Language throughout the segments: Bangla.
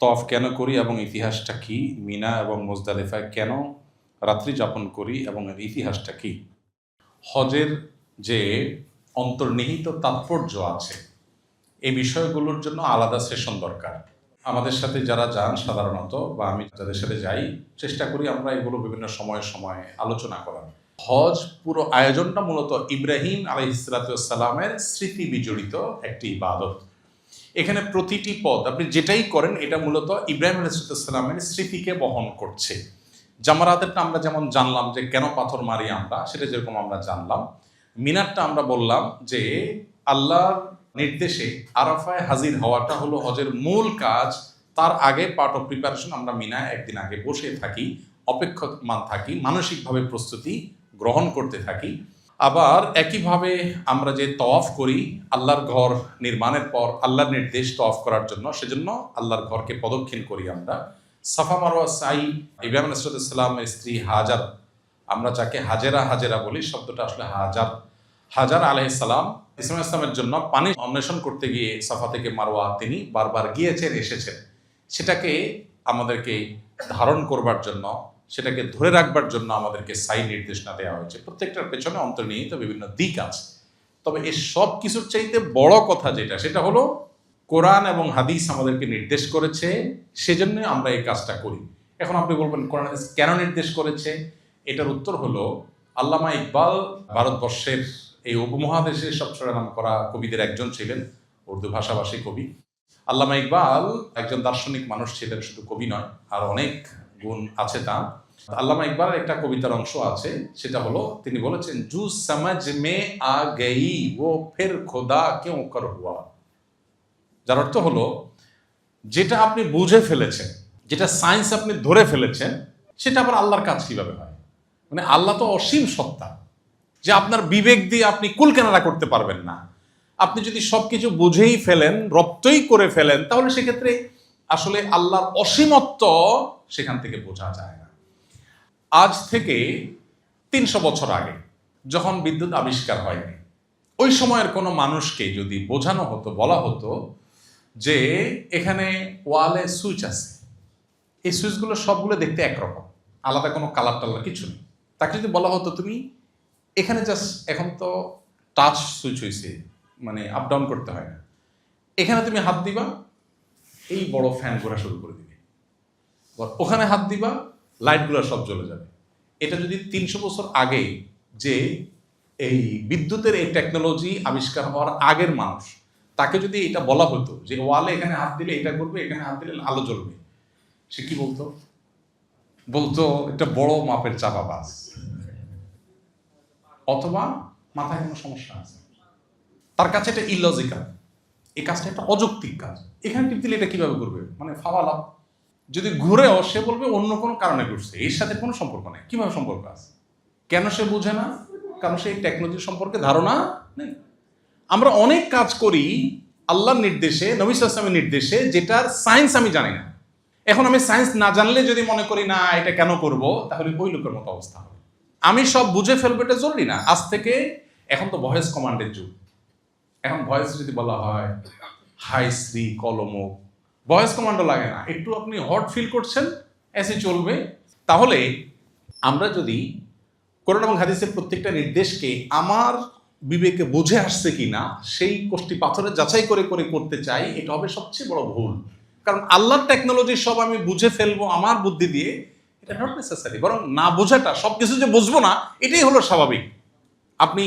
তওয়াফ কেন করি এবং ইতিহাসটা কি? মিনা এবং মুজদালিফায় কেন রাত্রি যাপন করি এবং এর ইতিহাসটা কি? হজের যে অন্তর্নিহিত তাৎপর্য আছে, এই বিষয়গুলোর জন্য আলাদা সেশন দরকার। আমাদের সাথে যারা যান সাধারণত, বা আমি যাদের সাথে যাই, চেষ্টা করি আমরা এগুলো বিভিন্ন সময়ে সময়ে আলোচনা করার। হজ পুরো আয়োজনটা মূলত ইব্রাহিম আলাইহিসসালামের স্মৃতি বিজড়িত একটি ইবাদত। এখানে প্রতিটি পদ আপনি যেটাই করেন এটা মূলত ইব্রাহিম আলাইহিসসালামের স্মৃতিকে বহন করছে। জামারাতেরটা আমরা যেমন জানলাম যে কেন পাথর মারি আমরা, সেটা যেরকম আমরা জানলাম। মিনারটা আমরা বললাম যে আল্লাহর নির্দেশে আরাফায় হাজির হওয়াটা হলো হজের মূল কাজ। তার আগে পার্ট অফ প্রিপারেশন আমরা মিনায় একদিন আগে বসে থাকি, অপেক্ষমান থাকি, মানসিকভাবে প্রস্তুতি গ্রহণ করতে থাকি। আবার একইভাবে আমরা যে তওয়াফ করি আল্লাহর ঘর নির্মাণের পর আল্লাহর নির্দেশ তওয়াফ করার জন্য, সেজন্য আল্লাহর ঘরকে প্রদক্ষিণ করি আমরা। সাফা মারওয়া সাই, ইব্রাহিম আলাইহিসসালামের স্ত্রী হাজার, আমরা যাকে হাজেরা বলি, শব্দটা আসলে হাজার আলাইহিসসালাম ইসলামের জন্য পানি অন্বেষণ করতে গিয়ে সাফা থেকে মারওয়া তিনি বারবার গিয়েছেন, এসেছেন। সেটাকে আমাদেরকে ধারণ করবার জন্য, সেটাকে ধরে রাখবার জন্য আমাদেরকে সাই নির্দেশনা দেওয়া হয়েছে। প্রত্যেকটার পেছনে অন্তর্নিহিত বিভিন্ন দিক আছে। তবে এই সব কিছুর চাইতে বড় কথা যেটা, সেটা হলো কোরআন এবং হাদিস আমাদেরকে নির্দেশ করেছে, সেজন্য আমরা এই কাজটা করি। এখন আপনি বলবেন কোরআন হাদিস কেন নির্দেশ করেছে? এটার উত্তর হলো, আল্লামা ইকবাল ভারতবর্ষের এই উপমহাদেশের সবচেয়ে নাম করা কবিদের একজন ছিলেন, উর্দু ভাষাভাষী কবি। আল্লামা ইকবাল একজন দার্শনিক মানুষ ছিলেন, শুধু কবি নয়, আর অনেক গুণ আছে তার। আল্লামা ইকবালের একটা কবিতার অংশ আছে, সেটা হলো তিনি বলেছেন, জু সমঝ মে আ গই ও ফির খোদা কেউ কর হুয়া। যার অর্থ হলো, যেটা আপনি বুঝে ফেলেছেন, যেটা সায়েন্স আপনি ধরে ফেলেছেন, সেটা আবার আল্লাহর কাজ কিভাবে হয়? মানে আল্লাহ তো অসীম সত্তা, যে আপনার বিবেক দিয়ে আপনি কুল কেনারা করতে পারবেন না। আপনি যদি সবকিছু বুঝেই ফেলেন, রপ্তই করে ফেলেন, তাহলে সেক্ষেত্রে আসলে আল্লাহর অসীমত্ব সেখান থেকে বোঝা যায় না। আজ থেকে ৩০০ বছর আগে যখন বিদ্যুৎ আবিষ্কার হয়নি, ওই সময়ের কোনো মানুষকে যদি বোঝানো হতো, বলা হতো যে এখানে ওয়ালে সুইচ আছে, এই সুইচগুলো সবগুলো দেখতে একরকম, আলাদা কোনো কালার টালার কিছু নেই, তাকে যদি বলা হতো তুমি এখানে জাস্ট, এখন তো টাচ সুইচ হয়েছে, মানে আপ ডাউন করতে হয় না, এখানে তুমি হাত দিবা, এই বড় ফ্যান ঘোরা শুরু করে দিবে, ওখানে হাত দিবা, লাইটগুলো সব জ্বলে যাবে। এটা যদি ৩০০ বছর আগে, যে এই বিদ্যুতের এই টেকনোলজি আবিষ্কার হওয়ার আগের মানুষ, তাকে যদি এটা বলা হতো যে ওয়ালে এখানে হাত দিলে এটা করবে, এখানে হাত দিলে আলো জ্বলবে, সে কি বলতো? বলতো একটা বড় মাপের চাপাবাজ, অথবা মাথায় কোনো সমস্যা আছে। তার কাছে এটা ইলজিক্যাল, এই কাজটা একটা অযৌক্তিক কাজ, এখানে টিপ দিলে এটা কিভাবে করবে, মানে ফাওয়ালা। যদি ঘুরেও সে বলবে অন্য কোনো কারণে ঘুরছে, এর সাথে কোনো সম্পর্ক নেই। কিভাবে সম্পর্ক আছে? কেন সে বুঝে না? কারণ সেই টেকনোলজি সম্পর্কে ধারণা নেই। আমরা অনেক কাজ করি আল্লাহর নির্দেশে, নবী সাল্লাল্লাহু আলাইহি ওয়াসাল্লামের নির্দেশে, যেটার সায়েন্স আমি জানি না। এখন আমি সায়েন্স না জানলে যদি মনে করি না এটা কেন করব, তাহলে ওই লোকের মতো অবস্থা হবে। আমি সব বুঝে ফেলবো এটা জরুরি না। আজ থেকে, এখন তো ভয়েস কমান্ডের যুগ, এখন ভয়েস যদি বলা হয় হাই শ্রী কলম, ভয়েস কমান্ডও লাগে না, একটু আপনি হট ফিল করছেন, এসে চলবে। তাহলে আমরা যদি কোরআন এবং হাদিসের প্রত্যেকটা নির্দেশকে আমার বিবেকে বুঝে আসছে কিনা সেই কোষ্টি পাথরে যাচাই করে করে করতে চাই, এটা হবে সবচেয়ে বড় ভুল। কারণ আল্লাহর টেকনোলজি সব আমি বুঝে ফেলবো আমার বুদ্ধি দিয়ে, এটা নট নেসেসারি। বরং না বোঝাটা, সবকিছু যে বুঝবো না, এটাই হলো স্বাভাবিক। আপনি,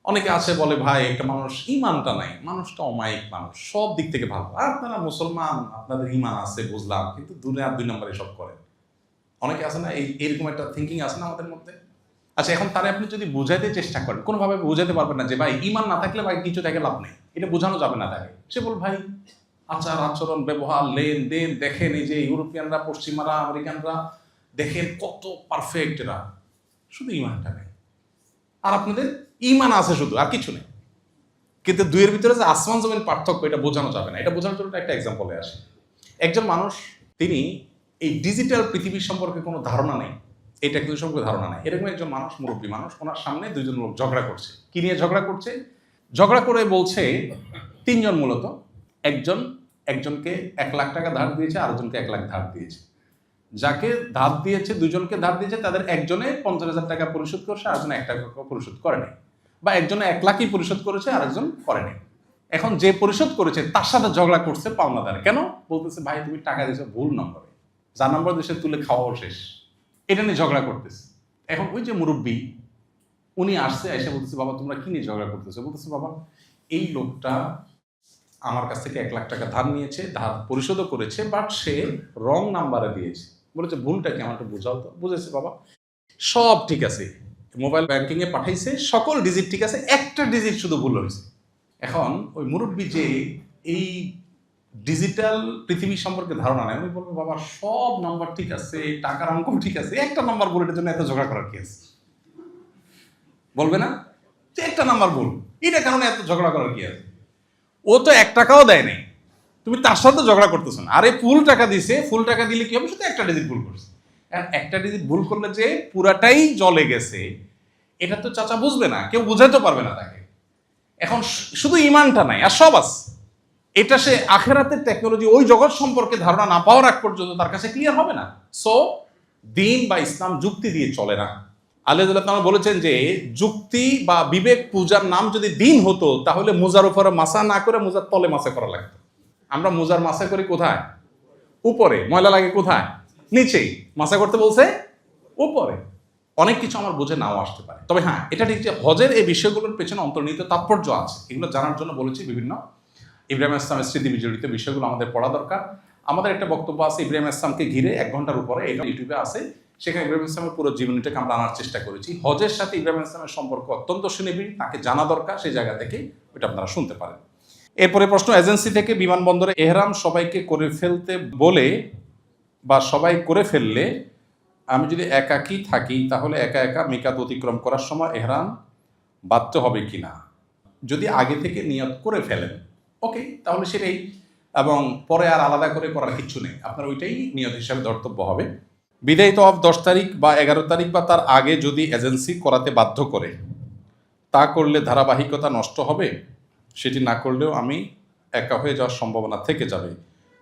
অনেকে আছে বলে ভাই একটা মানুষ ইমানটা নাই, মানুষটা অমায়িক মানুষ, সব দিক থেকে ভালো, আর আপনারা মুসলমান, আপনাদের ইমান আছে বুঝলাম, কিন্তু দুনিয়ার ২ নম্বরে সব করেন। অনেকে আছে না, এইরকম একটা থিঙ্কিং আছে না আমাদের মধ্যে। আচ্ছা, এখন তারে আপনি যদি বুঝাইতে চেষ্টা করেন, কোনোভাবে বুঝাতে পারবেন না যে ভাই ইমান না থাকলে ভাই কিছু থেকে লাভ নেই, এটা বোঝানো যাবে না তাকে। সে বল ভাই আচার আচরণ ব্যবহার লেনদেন দেখেন, এই যে ইউরোপিয়ানরা, পশ্চিমারা, আমেরিকানরা দেখেন কত পারফেক্ট, এরা শুধু ইমানটা নেই। আর আপনাদের ইমান আছে শুধু, আর কিছু নেই। কিন্তু দুইয়ের ভিতরে যে আসমান জমিন পার্থক্য, এটা বোঝানো যাবে না। এটা বোঝানোর জন্য একটা এক্সাম্পলে আসে। একজন মানুষ, তিনি এই ডিজিটাল পৃথিবীর সম্পর্কে কোনো ধারণা নেই, এই টেকনোলজি সম্পর্কে ধারণা নেই। এরকম একজন মানুষ, মুরব্বী মানুষ, ওনার সামনে 2 জন লোক ঝগড়া করছে। কি নিয়ে ঝগড়া করছে? ঝগড়া করে বলছে 3 জন মূলত, একজন একজনকে 1,00,000 টাকা ধার দিয়েছে, আরেকজনকে 1 লাখ ধার দিয়েছে। যাকে ধার দিয়েছে, দুজনকে ধার দিয়েছে, তাদের একজনে 50,000 টাকা পরিশোধ করছে, আরেকজনে 1 টাকা পরিশোধ করেনি, বা একজনে 1 লাখই পরিশোধ করেছে, আরেকজন করেনি। এখন যে পরিশোধ করেছে তার সাথে ঝগড়া করছে পাওনাদার। কেন? বলতেছে ভাই তুমি টাকা দিয়েছো ভুল নম্বরে, যার নম্বর দেশে তুলে খাওয়াও শেষ, এটা নিয়ে ঝগড়া করতেছে। এখন ওই যে মুরব্বী উনি আসছে, এসে বলতেছে বাবা তোমরা কি নিয়ে ঝগড়া করতেছো? বলতেছে বাবা এই লোকটা আমার কাছ থেকে 1 লাখ টাকা ধার নিয়েছে, ধার পরিশোধও করেছে, বাট সে রং নাম্বারে দিয়েছে। বলেছে ভুলটা কি আমাকে বোঝাও তো। বুঝেছে বাবা, সব ঠিক আছে, মোবাইল ব্যাংকিং এ পাঠাইছে, সকল ডিজিট ঠিক আছে, একটা ডিজিট শুধু ভুল হয়েছে। এখন ওই মুরব্বী যে এই ডিজিটাল পৃথিবী সম্পর্কে ধারণা নেই, উনি বলবে বাবা সব নাম্বার ঠিক আছে, টাকার অঙ্ক ঠিক আছে, একটা নাম্বার ভুল, এটার জন্য এত ঝগড়া করার কি আছে? বলবে না যে একটা নাম্বার ভুল, এটা কারণে এত ঝগড়া করার কি আছে? ও তো 1 টাকাও দেয় নাই, তুমি তার সাথে ঝগড়া করতেছো না। আরে ফুল টাকা দিছে, ফুল টাকা দিলে কি হবে? শুধু একটা ডিজিট ভুল করছে। একটা ডিজিট ভুল করলে যে পুরাটাই জলে গেছে, এটা তো চাচা বুঝবে না, কেউ বুঝাইতে পারবে না তাকে। এখন শুধু ইমানটা নাই, আর সব আছে। এটা সে আখেরাতের টেকনোলজি, ওই জগৎ সম্পর্কে ধারণা না পাওয়ার আগ পর্যন্ত তার কাছে ক্লিয়ার হবে না। সো দিন বা ইসলাম যুক্তি দিয়ে চলে না। আল্লাহ বলেছেন যে যুক্তি বা বিবেক পূজার নাম যদি দিন হতো, তাহলে মোজার উপরে মাসা না করে মোজার তলে মাসা করা লাগতো। আমরা মোজার মাসা করি কোথায়? উপরে। ময়লা লাগে কোথায়? নিচেই। মাসা করতে বলছে উপরে। অনেক কিছু আমার বুঝে নাও আসতে পারে, তবে হ্যাঁ এটা ঠিক যে হজের এই বিষয়গুলোর পেছনে অন্তর্নিহিত তাৎপর্য আছে, এগুলো জানার জন্য বলেছি বিভিন্ন ইব্রাহিম ইসলামের স্মৃতি বিজড়িত বিষয়গুলো আমাদের পড়া দরকার। আমাদের একটা বক্তব্য আছে ইব্রাহিম ইসলামকে ঘিরে 1 ঘন্টার উপরে, এটা ইউটিউবে আছে, সেখানে ইব্রাহিম ইসলামের পুরো জীবনীটাকে আমরা আনার চেষ্টা করেছি। হজের সাথে ইব্রাহিম ইসলামের সম্পর্ক অত্যন্ত সুনিবিড়, তাকে জানা দরকার, সেই জায়গা থেকে ওইটা আপনারা শুনতে পারেন। এরপরে প্রশ্ন, এজেন্সি থেকে বিমানবন্দরে এহরাম সবাইকে করে ফেলতে বলে বা সবাই করে ফেললে আমি যদি একাকী থাকি তাহলে একা একা মিকাত অতিক্রম করার সময় এহরাম বাঁধতে হবে কিনা? যদি আগে থেকে নিয়ত করে ফেলেন ওকে, তাহলে সেটাই, এবং পরে আর আলাদা করে করার কিছু নেই, আপনার ওইটাই নিয়ত হিসাবে ধর্তব্য হবে। বিদায়িত অফ 10 তারিখ বা 11 তারিখ বা তার আগে যদি এজেন্সি করাতে বাধ্য করে, তা করলে ধারাবাহিকতা নষ্ট হবে? সেটি না করলেও আমি একা হয়ে যাওয়ার সম্ভাবনা থেকে যাবে,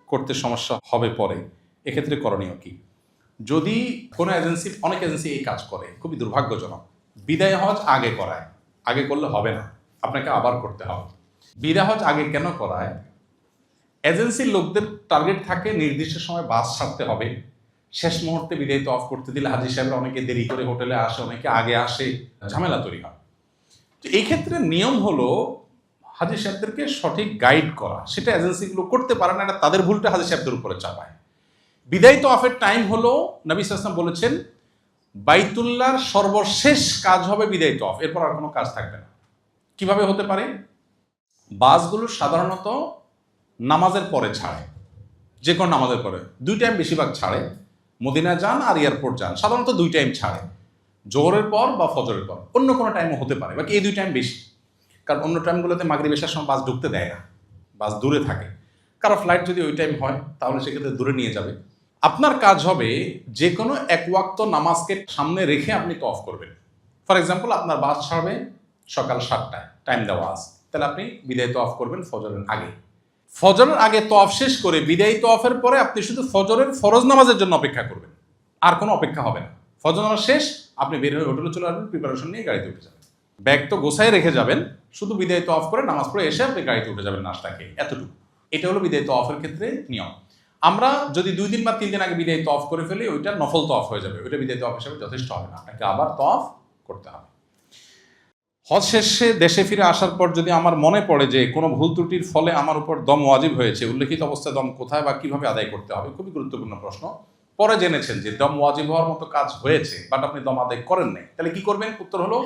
করতে সমস্যা হবে পরে, এক্ষেত্রে করণীয় কি? যদি কোনো এজেন্সি, অনেক এজেন্সি এই কাজ করে, খুবই দুর্ভাগ্যজনক, বিদায় হজ আগে করায়। আগে করলে হবে না, আপনাকে আবার করতে হবে। বিদায় হজ আগে কেন করায়? এজেন্সির লোকদের টার্গেট থাকে নির্দিষ্ট সময় বাস ছাড়তে হবে, শেষ মুহূর্তে বিদায়িত অফ করতে দিলে হাজি সাহেবরা অনেকে দেরি করে হোটেলে আসে, অনেকে আগে আসে, ঝামেলা তৈরি হয়। তো এই ক্ষেত্রে নিয়ম হলো হাজি সাহেবদেরকে সঠিক গাইড করা, সেটা এজেন্সিগুলো করতে পারে না, তাদের ভুলটা হাজি সাহেবদের উপরে চাপায়। বিদায়িত অফের টাইম হলো, নবী সাল্লাল্লাহু আলাইহি ওয়াসাল্লাম বলেছেন বাইতুল্লাহর সর্বশেষ কাজ হবে বিদায়িত অফ, এরপর আর কোনো কাজ থাকবে না। কিভাবে হতে পারে? বাসগুলো সাধারণত নামাজের পরে ছাড়ে, যে কোনো নামাজের পরে 2 টাইম বেশিরভাগ ছাড়ে, মদিনা যান আর এয়ারপোর্ট যান, সাধারণত 2 টাইম ছাড়ে, জোহরের পর বা ফজরের পর, অন্য কোনো টাইমও হতে পারে, বাকি এই 2 টাইম বেশি। কারণ অন্য টাইমগুলোতে মাগরিব এশার সময় বাস ঢুকতে দেয় না, বাস দূরে থাকে। কারো ফ্লাইট যদি ওই টাইম হয় তাহলে সেক্ষেত্রে দূরে নিয়ে যাবে। আপনার কাজ হবে যে কোনো 1 ওয়াক্ত নামাজকে সামনে রেখে আপনি তওয়াফ করবেন। ফর এক্সাম্পল আপনার বাস ছাড়বে সকাল 7টায়, টাইম দেওয়া আছে, তাহলে আপনি বিদায় তওয়াফ করবেন ফজরের আগে। ফজরের আগে তওয়াফ শেষ করে বিদায়ী তওয়াফের পরে আপনি শুধু ফজরের ফরজ নামাজের জন্য অপেক্ষা করবেন, আর কোনো অপেক্ষা হবে না। ফজর নামাজ শেষ, আপনি বের হয়ে হোটেলে চলে আসবেন, প্রিপারেশন নিয়ে গাড়িতে উঠে যাবেন, ব্যাগ তো গোছায় রেখে যাবেন, শুধু বিদায়ী তওয়াফ করে নামাজ পড়ে এসে আপনি গাড়িতে উঠে যাবেন নাস্তা খেয়ে, এতটুকু। এটা হলো বিদায়ী তওয়াফের ক্ষেত্রে নিয়ম। আমরা যদি 2 দিন বা 3 দিন আগে বিদায়ী তওয়াফ করে ফেলি, ওইটা নফল তওয়াফ হয়ে যাবে, ওইটা বিদায়ী তওয়াফ হিসেবে যথেষ্ট হবে না, আপনাকে আবার তওয়াফ করতে হবে। হজ শেষে দেশে ফিরে আসার পর যদি আমার মনে পড়ে যে কোনো ভুল ত্রুটির ফলে আমার উপর দম ওয়াজিব হয়েছে, উল্লেখিত অবস্থায় দম কোথায় বা কিভাবে আদায় করতে হবে? খুবই গুরুত্বপূর্ণ প্রশ্ন। পরে জেনেছেন যে দম ওয়াজিব হওয়ার মতো কাজ হয়েছে, বাট আপনি দম আদায় করেন নাই, তাহলে কি করবেন? উত্তর হলো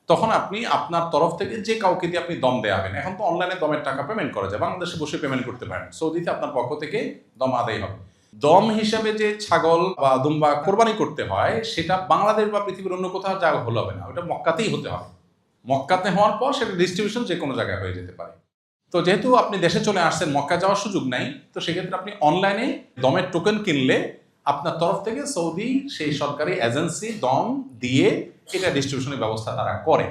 তখন আপনি আপনার তরফ থেকে যে কাউকে দিয়ে আপনি দম দেওয়াবেন। এখন তো অনলাইনে দমের টাকা পেমেন্ট করা যায়, বাংলাদেশে বসে পেমেন্ট করতে পারেন, সৌদিতে আপনার পক্ষ থেকে দম আদায় হবে। দম হিসাবে যে ছাগল বা দুম্বা কোরবানি করতে হয়, সেটা বাংলাদেশ বা পৃথিবীর অন্য কোথাও যা হলে হবে না, ওটা মক্কাতেই হতে হবে। মক্কাতে হওয়ার পর সেটা ডিস্ট্রিবিউশন যে কোনো জায়গায় হয়ে যেতে পারে। তো যেহেতু আপনি দেশে চলে আসছেন, মক্কা যাওয়ার সুযোগ নাই, তো সেক্ষেত্রে আপনি অনলাইনে দমের টোকেন কিনলে আপনার তরফ থেকে সৌদি সেই সরকারি এজেন্সি দম দিয়ে এটা ডিস্ট্রিবিউশনের ব্যবস্থা তারা করে,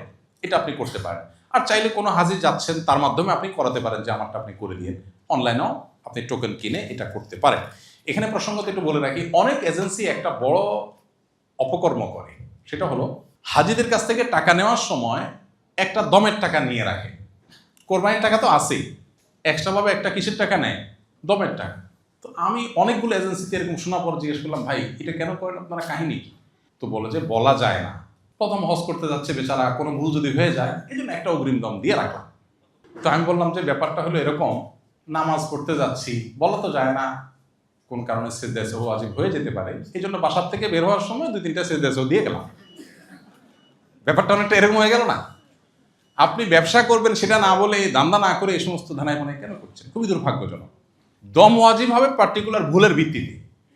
এটা আপনি করতে পারেন। আর চাইলে কোনো হাজি যাচ্ছেন তার মাধ্যমে আপনি করাতে পারেন যে আমারটা আপনি করে দিয়ে, অনলাইনেও আপনি টোকেন কিনে এটা করতে পারেন। এখানে প্রসঙ্গত একটু বলে রাখি, অনেক এজেন্সি একটা বড় অপকর্ম করে, সেটা হলো হাজিদের কাছ থেকে টাকা নেওয়ার সময় একটা দমের টাকা নিয়ে রাখে। কোরবানির টাকা তো আছেই, এক্সট্রাভাবে একটা কিসের টাকা নেয়? দমের টাকা। তো আমি অনেকগুলো এজেন্সিতে এরকম শোনা পর জিজ্ঞেস করলাম, ভাই এটা কেন করেন আপনারা, কাহিনী কি? তো বলে যে বলা যায় না, প্রথম হজ করতে যাচ্ছে বেচারা, কোনো ভুল যদি হয়ে যায় এই জন্য একটা অগ্রিম দম দিয়ে রাখলাম। তো আমি বললাম যে ব্যাপারটা হলো এরকম, নামাজ পড়তে যাচ্ছি, বলা তো যায় না, কোন কারণে সেজদা সাহু ওয়াজিব হয়ে যেতে পারে, এই জন্য বাসার থেকে বের হওয়ার সময় 2-3টা সেজদা সাহু দিয়ে গেলাম। ব্যাপারটা অনেকটা এরকম হয়ে গেল না? আপনি ব্যবসা করবেন সেটা না বলে, দান্দা না করে এই সমস্ত ধানায় মানে কেন করছেন? খুবই দুর্ভাগ্যজনক। দম ওয়াজিব হবে পার্টিকুলার ভুলের ভিত্তিতে,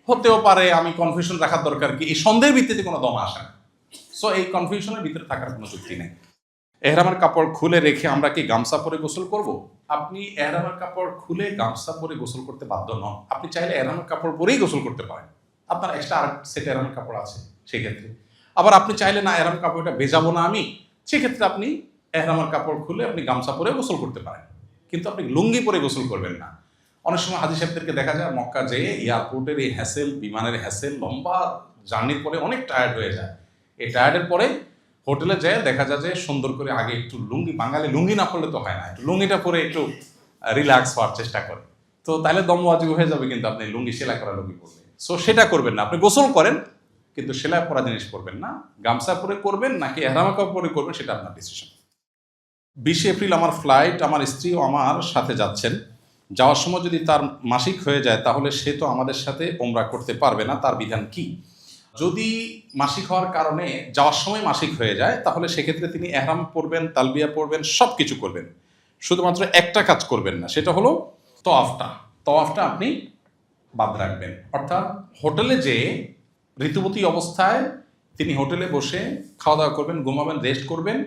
হতেও পারে আমি কনফিউশন রাখার দরকার কি, এই সন্দেহের ভিত্তিতে কোনো দম আসে না। সো এই কনফিউশনের ভিতরে থাকার কোনো যুক্তি নেই। এহরামের কাপড় খুলে রেখে আমরা কি গামছা পরে গোসল করব? আপনি এহরামের কাপড় খুলে গামছা পরে গোসল করতে বাধ্য নন। আপনি চাইলে এহরামের কাপড় পরেই গোসল করতে পারেন, আপনার এক্সট্রা আর সেট এহরামের কাপড় আছে সেক্ষেত্রে। আবার আপনি চাইলে না এহরামের কাপড়টা ভেজাবো না আমি, সেক্ষেত্রে আপনি এহরামের কাপড় খুলে আপনি গামছা পরে গোসল করতে পারেন, কিন্তু আপনি লুঙ্গি পরে গোসল করবেন না। অনেক সময় হাজি সাহেবদেরকে দেখা যায় মক্কা যেয়ে এয়ারপোর্টের এই হ্যাসেল, বিমানের হ্যাসেল, লম্বা জার্নির পরে অনেক টায়ার্ড হয়ে যায়। এই টায়ার্ডের পরে হোটেলে যেয়ে দেখা যায় যে সুন্দর করে আগে একটু লুঙ্গি, বাঙালি লুঙ্গি না পড়লে তো হয় না, একটু লুঙ্গিটা পরে একটু রিল্যাক্স হওয়ার চেষ্টা করে। তো তাহলে দম ওয়াজিব হয়ে যাবে, কিন্তু আপনি লুঙ্গি সেলাই করা লুঙ্গি পরবেন। সো সেটা করবেন না, আপনি গোসল করেন কিন্তু সেলাই করা জিনিস করবেন না। গামছা পরে করবেন নাকি এহরাম কাপড় পরে করবেন সেটা আপনার ডিসিশন। 20 এপ্রিল আমার ফ্লাইট, আমার স্ত্রীও আমার সাথে যাচ্ছেন। যাওয়ার সময় যদি তার মাসিক হয়ে যায় তাহলে সে তো আমাদের সাথে ওমরা করতে পারবে না, তার বিধান কি? যদি মাসিক হওয়ার কারণে যাওয়ার সময় মাসিক হয়ে যায় তাহলে সেক্ষেত্রে তিনি এহরাম পরবেন, তালবিয়া পড়বেন, সব কিছু করবেন, শুধুমাত্র একটা কাজ করবেন না, সেটা হলো তওয়াফটা আপনি বাদ রাখবেন। অর্থাৎ হোটেলে যে ঋতুবতী অবস্থায় তিনি হোটেলে বসে খাওয়া দাওয়া করবেন, ঘুমাবেন, রেস্ট করবেন,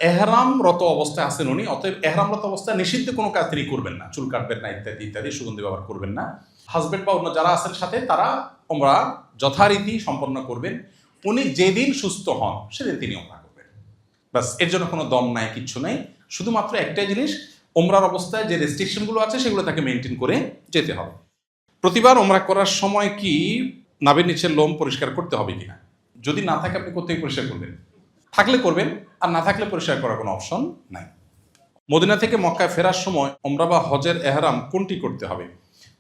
এহরামরত অবস্থায় আছেন উনি, অতএব এহরামরত অবস্থায় নিষিদ্ধ কোনো কাজ তিনি করবেন না, চুল কাটবেন না, ইত্যাদি ইত্যাদি, সুগন্ধি ব্যবহার করবেন না। হাজবেন্ড বা অন্য যারা আছেন সাথে তারা ওমরা যথারীতি সম্পন্ন করবেন। উনি যেদিন সুস্থ হন সেদিন তিনি ওমরা করবেন, বাস। এর জন্য কোনো দম নাই, কিচ্ছু নাই, শুধুমাত্র একটাই জিনিস, ওমরার অবস্থায় যে রেস্ট্রিকশনগুলো আছে সেগুলো তাকে মেনটেন করে যেতে হবে। প্রতিবার ওমরা করার সময় কি নাভির নিচের লোম পরিষ্কার করতে হবে কিনা? যদি না থাকে আপনি কোথায় পরিষ্কার করবেন? থাকলে করবেন, আর না থাকলে পরিষ্কার করার কোনো অপশন নাই। মদিনা থেকে মক্কায় ফেরার সময় ওমরা বা হজের এহরাম কোনটি করতে হবে?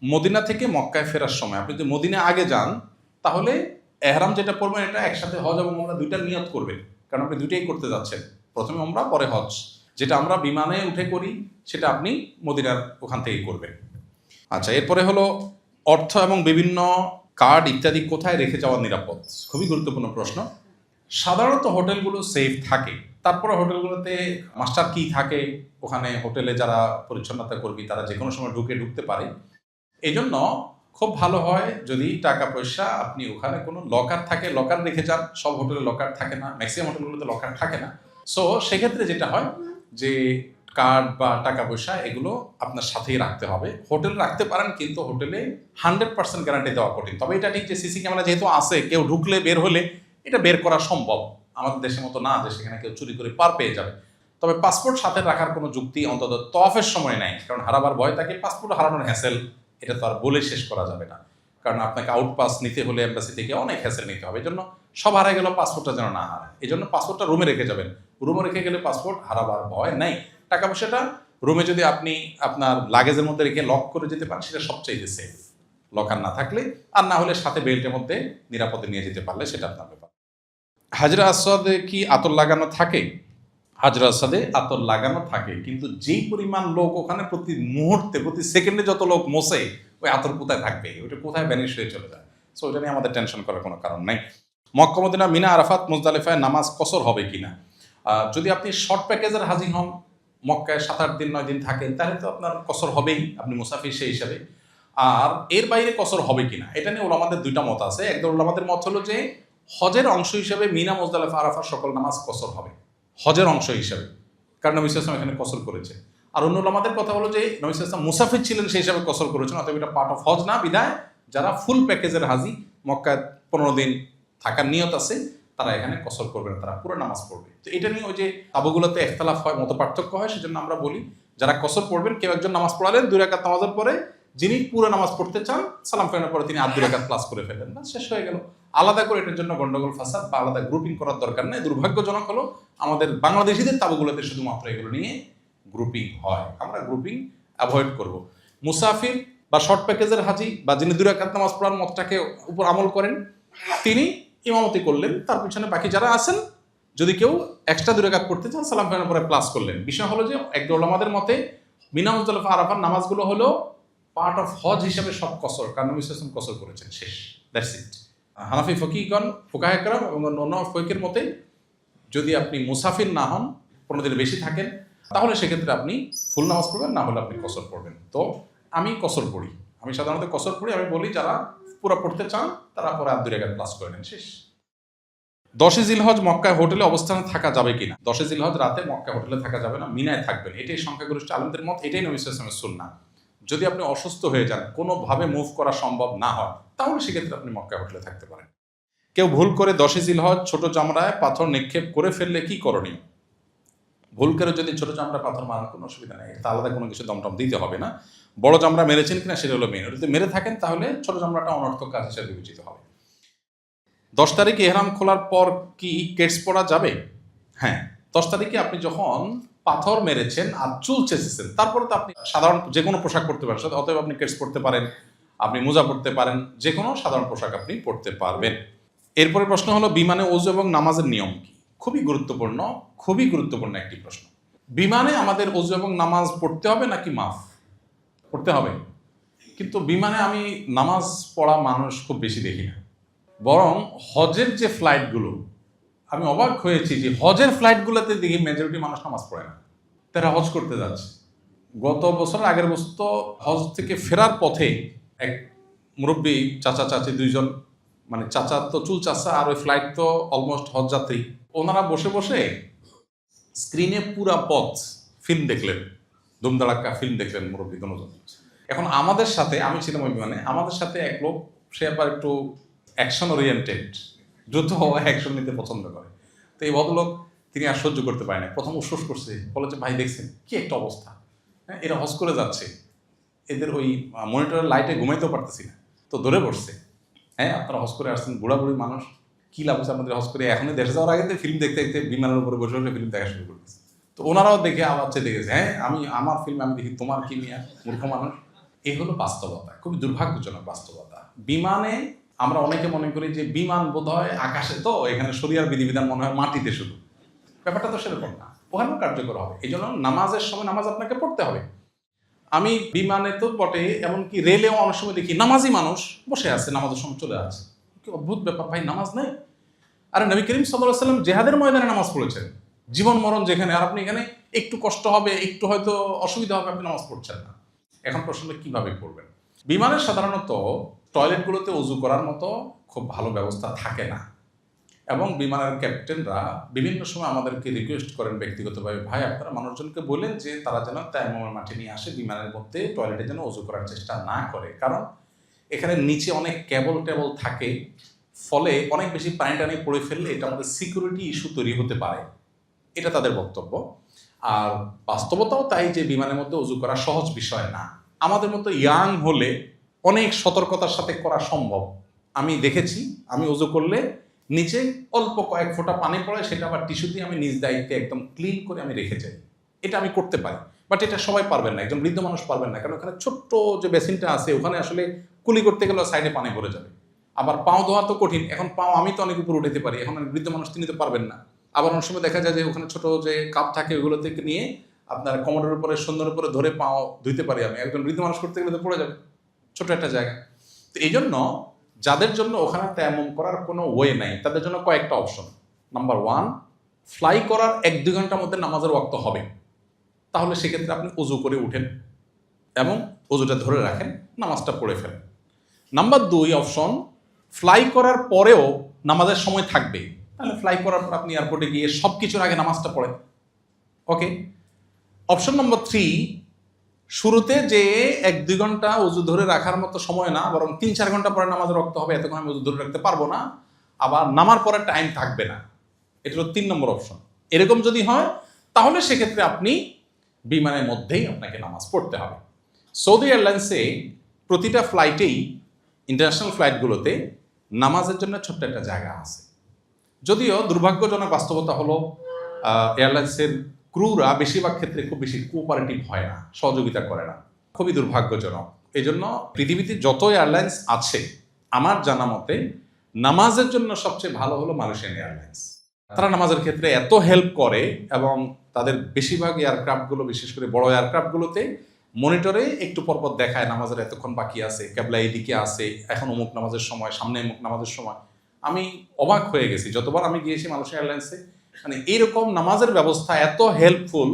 মদিনা থেকে মক্কায় ফেরার সময় আপনি যদি মদিনা আগে যান তাহলে এহরাম যেটা পড়বেন এটা একসাথে হজ এবং ওমরা দুইটা নিয়ত করবেন, কারণ আপনি দুইটাই করতে যাচ্ছেন, প্রথমে ওমরা পরে হজ। যেটা আমরা বিমানে উঠে করি সেটা আপনি মদিনার ওখান থেকেই করবেন। আচ্ছা, এরপরে হলো অর্থ এবং বিভিন্ন কার্ড ইত্যাদি কোথায় রেখে যাওয়া নিরাপদ? খুবই গুরুত্বপূর্ণ প্রশ্ন। সাধারণত হোটেলগুলো সেফ থাকে, তারপরে হোটেলগুলোতে মাস্টার কি থাকে, ওখানে হোটেলে যারা পরিচ্ছন্নতা কর্মী তারা যে কোনো সময় ঢুকতে পারে। এই জন্য খুব ভালো হয় যদি টাকা পয়সা আপনি ওখানে কোনো লকার থাকে, লকার রেখে যান। সব হোটেলে লকার থাকে না, ম্যাক্সিমাম হোটেলগুলোতে লকার থাকে না। সো সেক্ষেত্রে যেটা হয় যে কার্ড বা টাকা পয়সা এগুলো আপনার সাথেই রাখতে হবে। হোটেল রাখতে পারেন, কিন্তু হোটেলে 100% গ্যারান্টি দেওয়া কঠিন। তবে এটা ঠিক যে সিসি ক্যামেরা যেহেতু আছে, কেউ ঢুকলে বের হলে এটা বের করা সম্ভব। আমাদের দেশের মতো না যে সেখানে কেউ চুরি করে পার পেয়ে যাবে। তবে পাসপোর্ট সাথে রাখার কোনো যুক্তি অন্তত তওয়াফের সময় নাই, কারণ হারাবার ভয় থাকে। পাসপোর্ট হারানোর হ্যাসেল এটা তো আর বলে শেষ করা যাবে না, কারণ আপনাকে আউট পাস নিতে হলে এম্বাসি থেকে অনেক হ্যাসেল নিতে হবে। এই জন্য সব হারাই গেল, পাসপোর্টটা যেন না হারায়, এই জন্য পাসপোর্টটা রুমে রেখে যাবেন। রুমে রেখে গেলে পাসপোর্ট হারাবার ভয় নাই। টাকা পয়সাটা রুমে যদি আপনি আপনার লাগেজের মধ্যে রেখে লক করে যেতে পারেন সেটা সবচেয়ে সেফ, লকার না থাকলে। আর না হলে সাথে বেল্টের মধ্যে নিরাপদে নিয়ে যেতে পারলে সেটা আপনার ব্যাপার। হাজরা আসওয়াদে কি আতর লাগানো থাকে? হাজরা আসওয়াদে আতর লাগানো থাকে, কিন্তু যেই পরিমাণ লোক ওখানে প্রতি মুহূর্তে প্রতি সেকেন্ডে যত লোক মোছে, ওই আতর কোথায় থাকবে, ওইটা কোথায় ভ্যানিশ হয়ে চলে যায়। সো ওইটা নিয়ে আমাদের টেনশন করার কোনো কারণ নেই। মক্কা মদিনা মিনা আরাফাত মুজদালিফায় নামাজ কসর হবে কিনা? যদি আপনি শর্ট প্যাকেজের হাজি হন, মক্কায় 7-8 দিন 9 দিন থাকেন, তাহলে তো আপনার কসর হবেই, আপনি মুসাফির সেই হিসাবে। আর এর বাইরে কসর হবে কিনা এটা নিয়ে ওলামাদের দুইটা মত আছে। একদল ওলামাদের মত হলো যে হজের অংশ হিসেবে মিনা মুজদালিফা আরাফার সকল নামাজ কসর হবে, হজের অংশ হিসাবে, কারণ নবী সাল্লাল্লাহু আলাইহি ওয়াসাল্লাম এখানে কসর করেছে। আর অন্য ওলামাদের কথা হলো যে নবী সাল্লাল্লাহু আলাইহি ওয়াসাল্লাম মুসাফির ছিলেন সেই হিসাবে কসর করেছেন, অতএব এটা পার্ট অফ হজ না। বিধায় যারা ফুল প্যাকেজের হাজি, মক্কায় 15 দিন থাকার নিয়ত আছে, তারা এখানে কসর করবে না, তারা পুরো নামাজ পড়বে। তো এটা নিয়ে ওই যে তাবুগুলোতে একতলাফ হয়, মত পার্থক্য হয়, সেজন্য আমরা বলি যারা কসর পড়বেন, কেউ একজন নামাজ পড়ালেন, 2 রাকাত নামাজের পরে যিনি পুরো নামাজ পড়তে চান সালাম ফেরানোর পরে তিনি 2 রাকাত প্লাস করে ফেলেন, না শেষ হয়ে গেল। আলাদা করে এটার জন্য গন্ডগোল ফাসাদ বা আলাদা গ্রুপিং করার দরকার নেই। দুর্ভাগ্যজনক হলো আমাদের বাংলাদেশিদের তাবুগুলোতে শুধুমাত্র এগুলো নিয়ে গ্রুপিং হয়। আমরা গ্রুপিং অ্যাভয়েড করব। মুসাফির বা শর্ট প্যাকেজের হাজি বা যিনি 2 রাকাত নামাজ পড়ার মতটাকে উপর আমল করেন, তিনি ইমামতি করলেন, তার পিছনে বাকি যারা আছেন যদি কেউ এক্সট্রা 2 রাকাত পড়তে চান সালাম ফেরানোর পরে প্লাস করলেন। বিষয় হলো যে একদল ওলামাদের মতে মিনা মুজদালিফা আরাফার নামাজগুলো হলো পার্ট অফ হজ হিসাবে সব কসর, কারণ নবী সাল্লাল্লাহু আলাইহি ওয়াসাল্লাম কসর করেছেন, শেষ, দ্যাটস ইট। হানাফি ফকিহগণ, ফুকাহে কেরাম এবং অন্য ফকিহের মতে যদি আপনি মুসাফির না হন, 15 দিনের বেশি থাকেন, তাহলে সেক্ষেত্রে আপনি ফুল নামাজ পড়বেন, না হলে আপনি কসর পড়বেন। তো আমি কসর পড়ি, আমি সাধারণত কসর পড়ি। আমি বলি যারা পুরো পড়তে চান তারা পরে 2 রাকাত প্লাস করে নেন, শেষ। 10 জিলহজ মক্কায় হোটেলে অবস্থানে থাকা যাবে কিনা? 10 জিলহজ রাতে মক্কা হোটেলে থাকা যাবে না, মিনায় থাকবেন, এটাই সংখ্যাগরিষ্ঠ আলেমদের মত, এটাই নবী সাল্লাল্লাহু আলাইহি ওয়াসাল্লামের সুন্নাহ। যদি আপনি অসুস্থ হয়ে যান, কোনোভাবে মুভ করা সম্ভব না হয়, তাহলে সেক্ষেত্রে আপনি মক্কা হোটেলে থাকতে পারেন। কেউ ভুল করে 10 জিলহজ ছোট চামড়ায় পাথর নিক্ষেপ করে ফেললে কি করণীয়? ভুল করে যদি ছোট চামড়া পাথর মারার কোনো অসুবিধা নেই, এটা আলাদা কোনো কিছু দমটম দিতে হবে না। বড় চামড়া মেরেছেন কিনা সেটা হলো মেন। যদি মেরে থাকেন তাহলে ছোট চামড়াটা অনর্থক কাজ হিসেবে বিবেচিত হবে। 10 তারিখে ইহরাম খোলার পর কি কেটস পরা যাবে? হ্যাঁ, 10 তারিখে আপনি যখন পাথর মেরেছেন আর চুল চেঁচেছেন, তারপরে তো আপনি সাধারণ যে কোনো পোশাক পরতে পারেন, অতএব আপনি কেটস পরতে পারেন, আপনি মোজা পরতে পারেন, যে কোনো সাধারণ পোশাক আপনি পরতে পারবেন। এরপরে প্রশ্ন হলো বিমানে ওযু এবং নামাজের নিয়ম কি? খুবই গুরুত্বপূর্ণ একটি প্রশ্ন। বিমানে আমাদের ওযু এবং নামাজ পড়তে হবে নাকি মাফ? পড়তে হবে, কিন্তু বিমানে আমি নামাজ পড়া মানুষ খুব বেশি দেখি না। বরং হজের যে ফ্লাইটগুলো, আমি অবাক হয়েছি যে হজের ফ্লাইটগুলোতে দেখি মেজরিটি মানুষ নামাজ পড়ে না, তারা হজ করতে যাচ্ছে। গত বছর আগের বছর তো হজ থেকে ফেরার পথে এক মুরব্বী চাচা চাচি দুইজন, মানে চাচা তো চুল চাচা আর ওই ফ্লাইট তো অলমোস্ট হজ যাত্রী, ওনারা বসে বসে স্ক্রিনে পুরা পথ ফিল্ম দেখলেন, ধুমধাড়াক্কা ফিল্ম দেখলেন মুরব্বী দুজন। এখন আমাদের সাথে, আমি ছিলাম ওই বিমানে, আমাদের সাথে এক লোক, সে আবার একটু অ্যাকশন ওরিয়েন্টেড, দ্রুত অ্যাকশন নিতে পছন্দ করে। তো এই ভদ্রলোক তিনি আর সহ্য করতে পারেন না, প্রথম উৎসুস করছে, বলে যে ভাই দেখছেন কি একটা অবস্থা, হ্যাঁ এরা হজ করে যাচ্ছে, এদের ওই মনিটরের লাইটে ঘুমাইতেও পারতেছি না। তো ধরে পড়ছে, হ্যাঁ আপনারা হজ করে আসছেন, বুড়ি মানুষ, কী লাভ হচ্ছে আমাদের হজ করে? এখনই দেশে যাওয়ার আগে ফিল্ম দেখতে দেখতে বিমানের উপরে বসে বসে ফিল্ম দেখা শুরু করতেছে। তো ওনারাও দেখে আবার চেয়ে দেখেছে, হ্যাঁ আমার ফিল্ম আমি দেখি, তোমার কি মিয়া মূর্খ মানুষ। এই হলো বাস্তবতা, খুবই দুর্ভাগ্যজনক বাস্তবতা। বিমানে আমরা অনেকে মনে করি যে বিমান বোধ হয় আকাশে, তো এখানে শরিয়ার বিধিবিধান মনে হয় মাটিতে শুধু, ব্যাপারটা তো সেরকম না, ওখানেও কার্যকর হবে। এই জন্য নামাজের সময় নামাজ আপনাকে পড়তে হবে। আমি বিমানে তো বটে, এমনকি রেলেও অনেক সময় দেখি নামাজি মানুষ বসে আছে, নামাজের সময় চলে আছে। কি অদ্ভুত ব্যাপার ভাই, নামাজ নেই? আরে নবী করিম সাল্লাল্লাহু আলাইহি ওয়াসাল্লাম জেহাদের ময়দানে নামাজ পড়েছেন, জীবন মরণ যেখানে, আর আপনি এখানে একটু কষ্ট হবে, একটু হয়তো অসুবিধা হবে, আপনি নামাজ পড়ছেন না। এখন প্রশ্ন কিভাবে করবেন? বিমানের সাধারণত টয়লেটগুলোতে ওযু করার মতো খুব ভালো ব্যবস্থা থাকে না, এবং বিমানের ক্যাপ্টেনরা বিভিন্ন সময় আমাদেরকে রিকোয়েস্ট করেন ব্যক্তিগতভাবে, ভাই আপনারা মানুষজনকে বলেন যে তারা যেন তায়াম্মুমের মাঠে নিয়ে আসে, বিমানের মধ্যে টয়লেটে যেন ওযু করার চেষ্টা না করে, কারণ এখানে নিচে অনেক কেবল টেবল থাকে, ফলে অনেক বেশি পানি টানি পড়ে ফেললে এটা আমাদের সিকিউরিটি ইস্যু তৈরি হতে পারে, এটা তাদের বক্তব্য। আর বাস্তবতাও তাই যে বিমানের মধ্যে ওযু করা সহজ বিষয় না। আমাদের মতো ইয়াং হলে অনেক সতর্কতার সাথে করা সম্ভব। আমি দেখেছি, আমি ওযু করলে নিচে অল্প কয়েক ফোঁটা পানি পড়ে, সেটা আবার টিস্যু দিয়ে আমি নিজ দায়িত্বে একদম ক্লিন করে আমি রেখে যাই, এটা আমি করতে পারি। বাট এটা সবাই পারবেন না, একজন বৃদ্ধ মানুষ পারবেন না, কারণ ওখানে ছোট্ট যে বেসিনটা আছে ওখানে আসলে কুলি করতে গেলে সাইডে পানি ভরে যাবে। আবার পাও ধোয়া তো কঠিন, এখন পাও আমি তো অনেক উপরে উঠাতে পারি, এখন বৃদ্ধ মানুষ তিনি তো পারবেন না। আবার অনেক সময় দেখা যায় যে ওখানে ছোট যে কাপ থাকে ওগুলো থেকে নিয়ে আপনার কোমরের উপরে সুন্দর উপরে ধরে পাও ধুইতে পারি আমি, একজন বৃদ্ধ মানুষ করতে গেলে তো পড়ে যাবে, ছোট একটা জায়গা। তো এই জন্য যাদের জন্য ওখানে তায়াম্মুম করার কোনো ওয়ে নাই, তাদের জন্য কয়েকটা অপশন। নাম্বার 1, ফ্লাই করার 1-2 ঘন্টার মধ্যে নামাজের ওয়াক্ত হবে, তাহলে সেক্ষেত্রে আপনি ওযু করে উঠেন এবং ওযুটা ধরে রাখেন, নামাজটা পড়ে ফেলেন। নাম্বার 2 অপশন, ফ্লাই করার পরেও নামাজের সময় থাকবে, তাহলে ফ্লাই করার পর আপনি এয়ারপোর্টে গিয়ে সব কিছুর আগে নামাজটা পড়েন, ওকে। অপশন নাম্বার 3, শুরুতে যে 1-2 ঘন্টা ওযু ধরে রাখার মতো সময় না, বরং 3-4 ঘন্টা পরে নামাজের ওয়াক্ত হবে, এতক্ষণ আমি ওযু ধরে রাখতে পারবো না, আবার নামার পরে টাইম থাকবে না। এটা হলো 3 নম্বর অপশন। এরকম যদি হয় তাহলে সেক্ষেত্রে আপনি বিমানের মধ্যেই আপনাকে নামাজ পড়তে হবে। সৌদি এয়ারলাইন্সে প্রতিটা ফ্লাইটেই ইন্টারন্যাশনাল ফ্লাইটগুলোতে নামাজের জন্য ছোট্ট একটা জায়গা আছে। যদিও দুর্ভাগ্যজনক বাস্তবতা হলো এয়ারলাইন্সের ক্রুরা বেশিরভাগ ক্ষেত্রে খুব বেশি কোঅপারেটিভ হয় না, সহযোগিতা করে না, খুবই দুর্ভাগ্যজনক। এই জন্য পৃথিবীতে যত এয়ারলাইন্স আছে আমার জানা মতে নামাজের জন্য সবচেয়ে ভালো হলো মালয়েশিয়ান এয়ারলাইন্স। তারা নামাজের ক্ষেত্রে এত হেল্প করে এবং তাদের বেশিরভাগ এয়ারক্রাফটগুলো, বিশেষ করে বড় এয়ারক্রাফটগুলোতে মনিটরে একটু পরপর দেখায় নামাজের এতক্ষণ বাকি আছে, ক্যাবলা এদিকে আছে, এখন অমুক নামাজের সময়, সামনে অমুক নামাজের সময়। আমি অবাক হয়ে গেছি যতবার আমি গিয়েছি মালয়েশিয়া এয়ারলাইন্সে, মানে এইরকম নামাজের ব্যবস্থা এত হেল্পফুল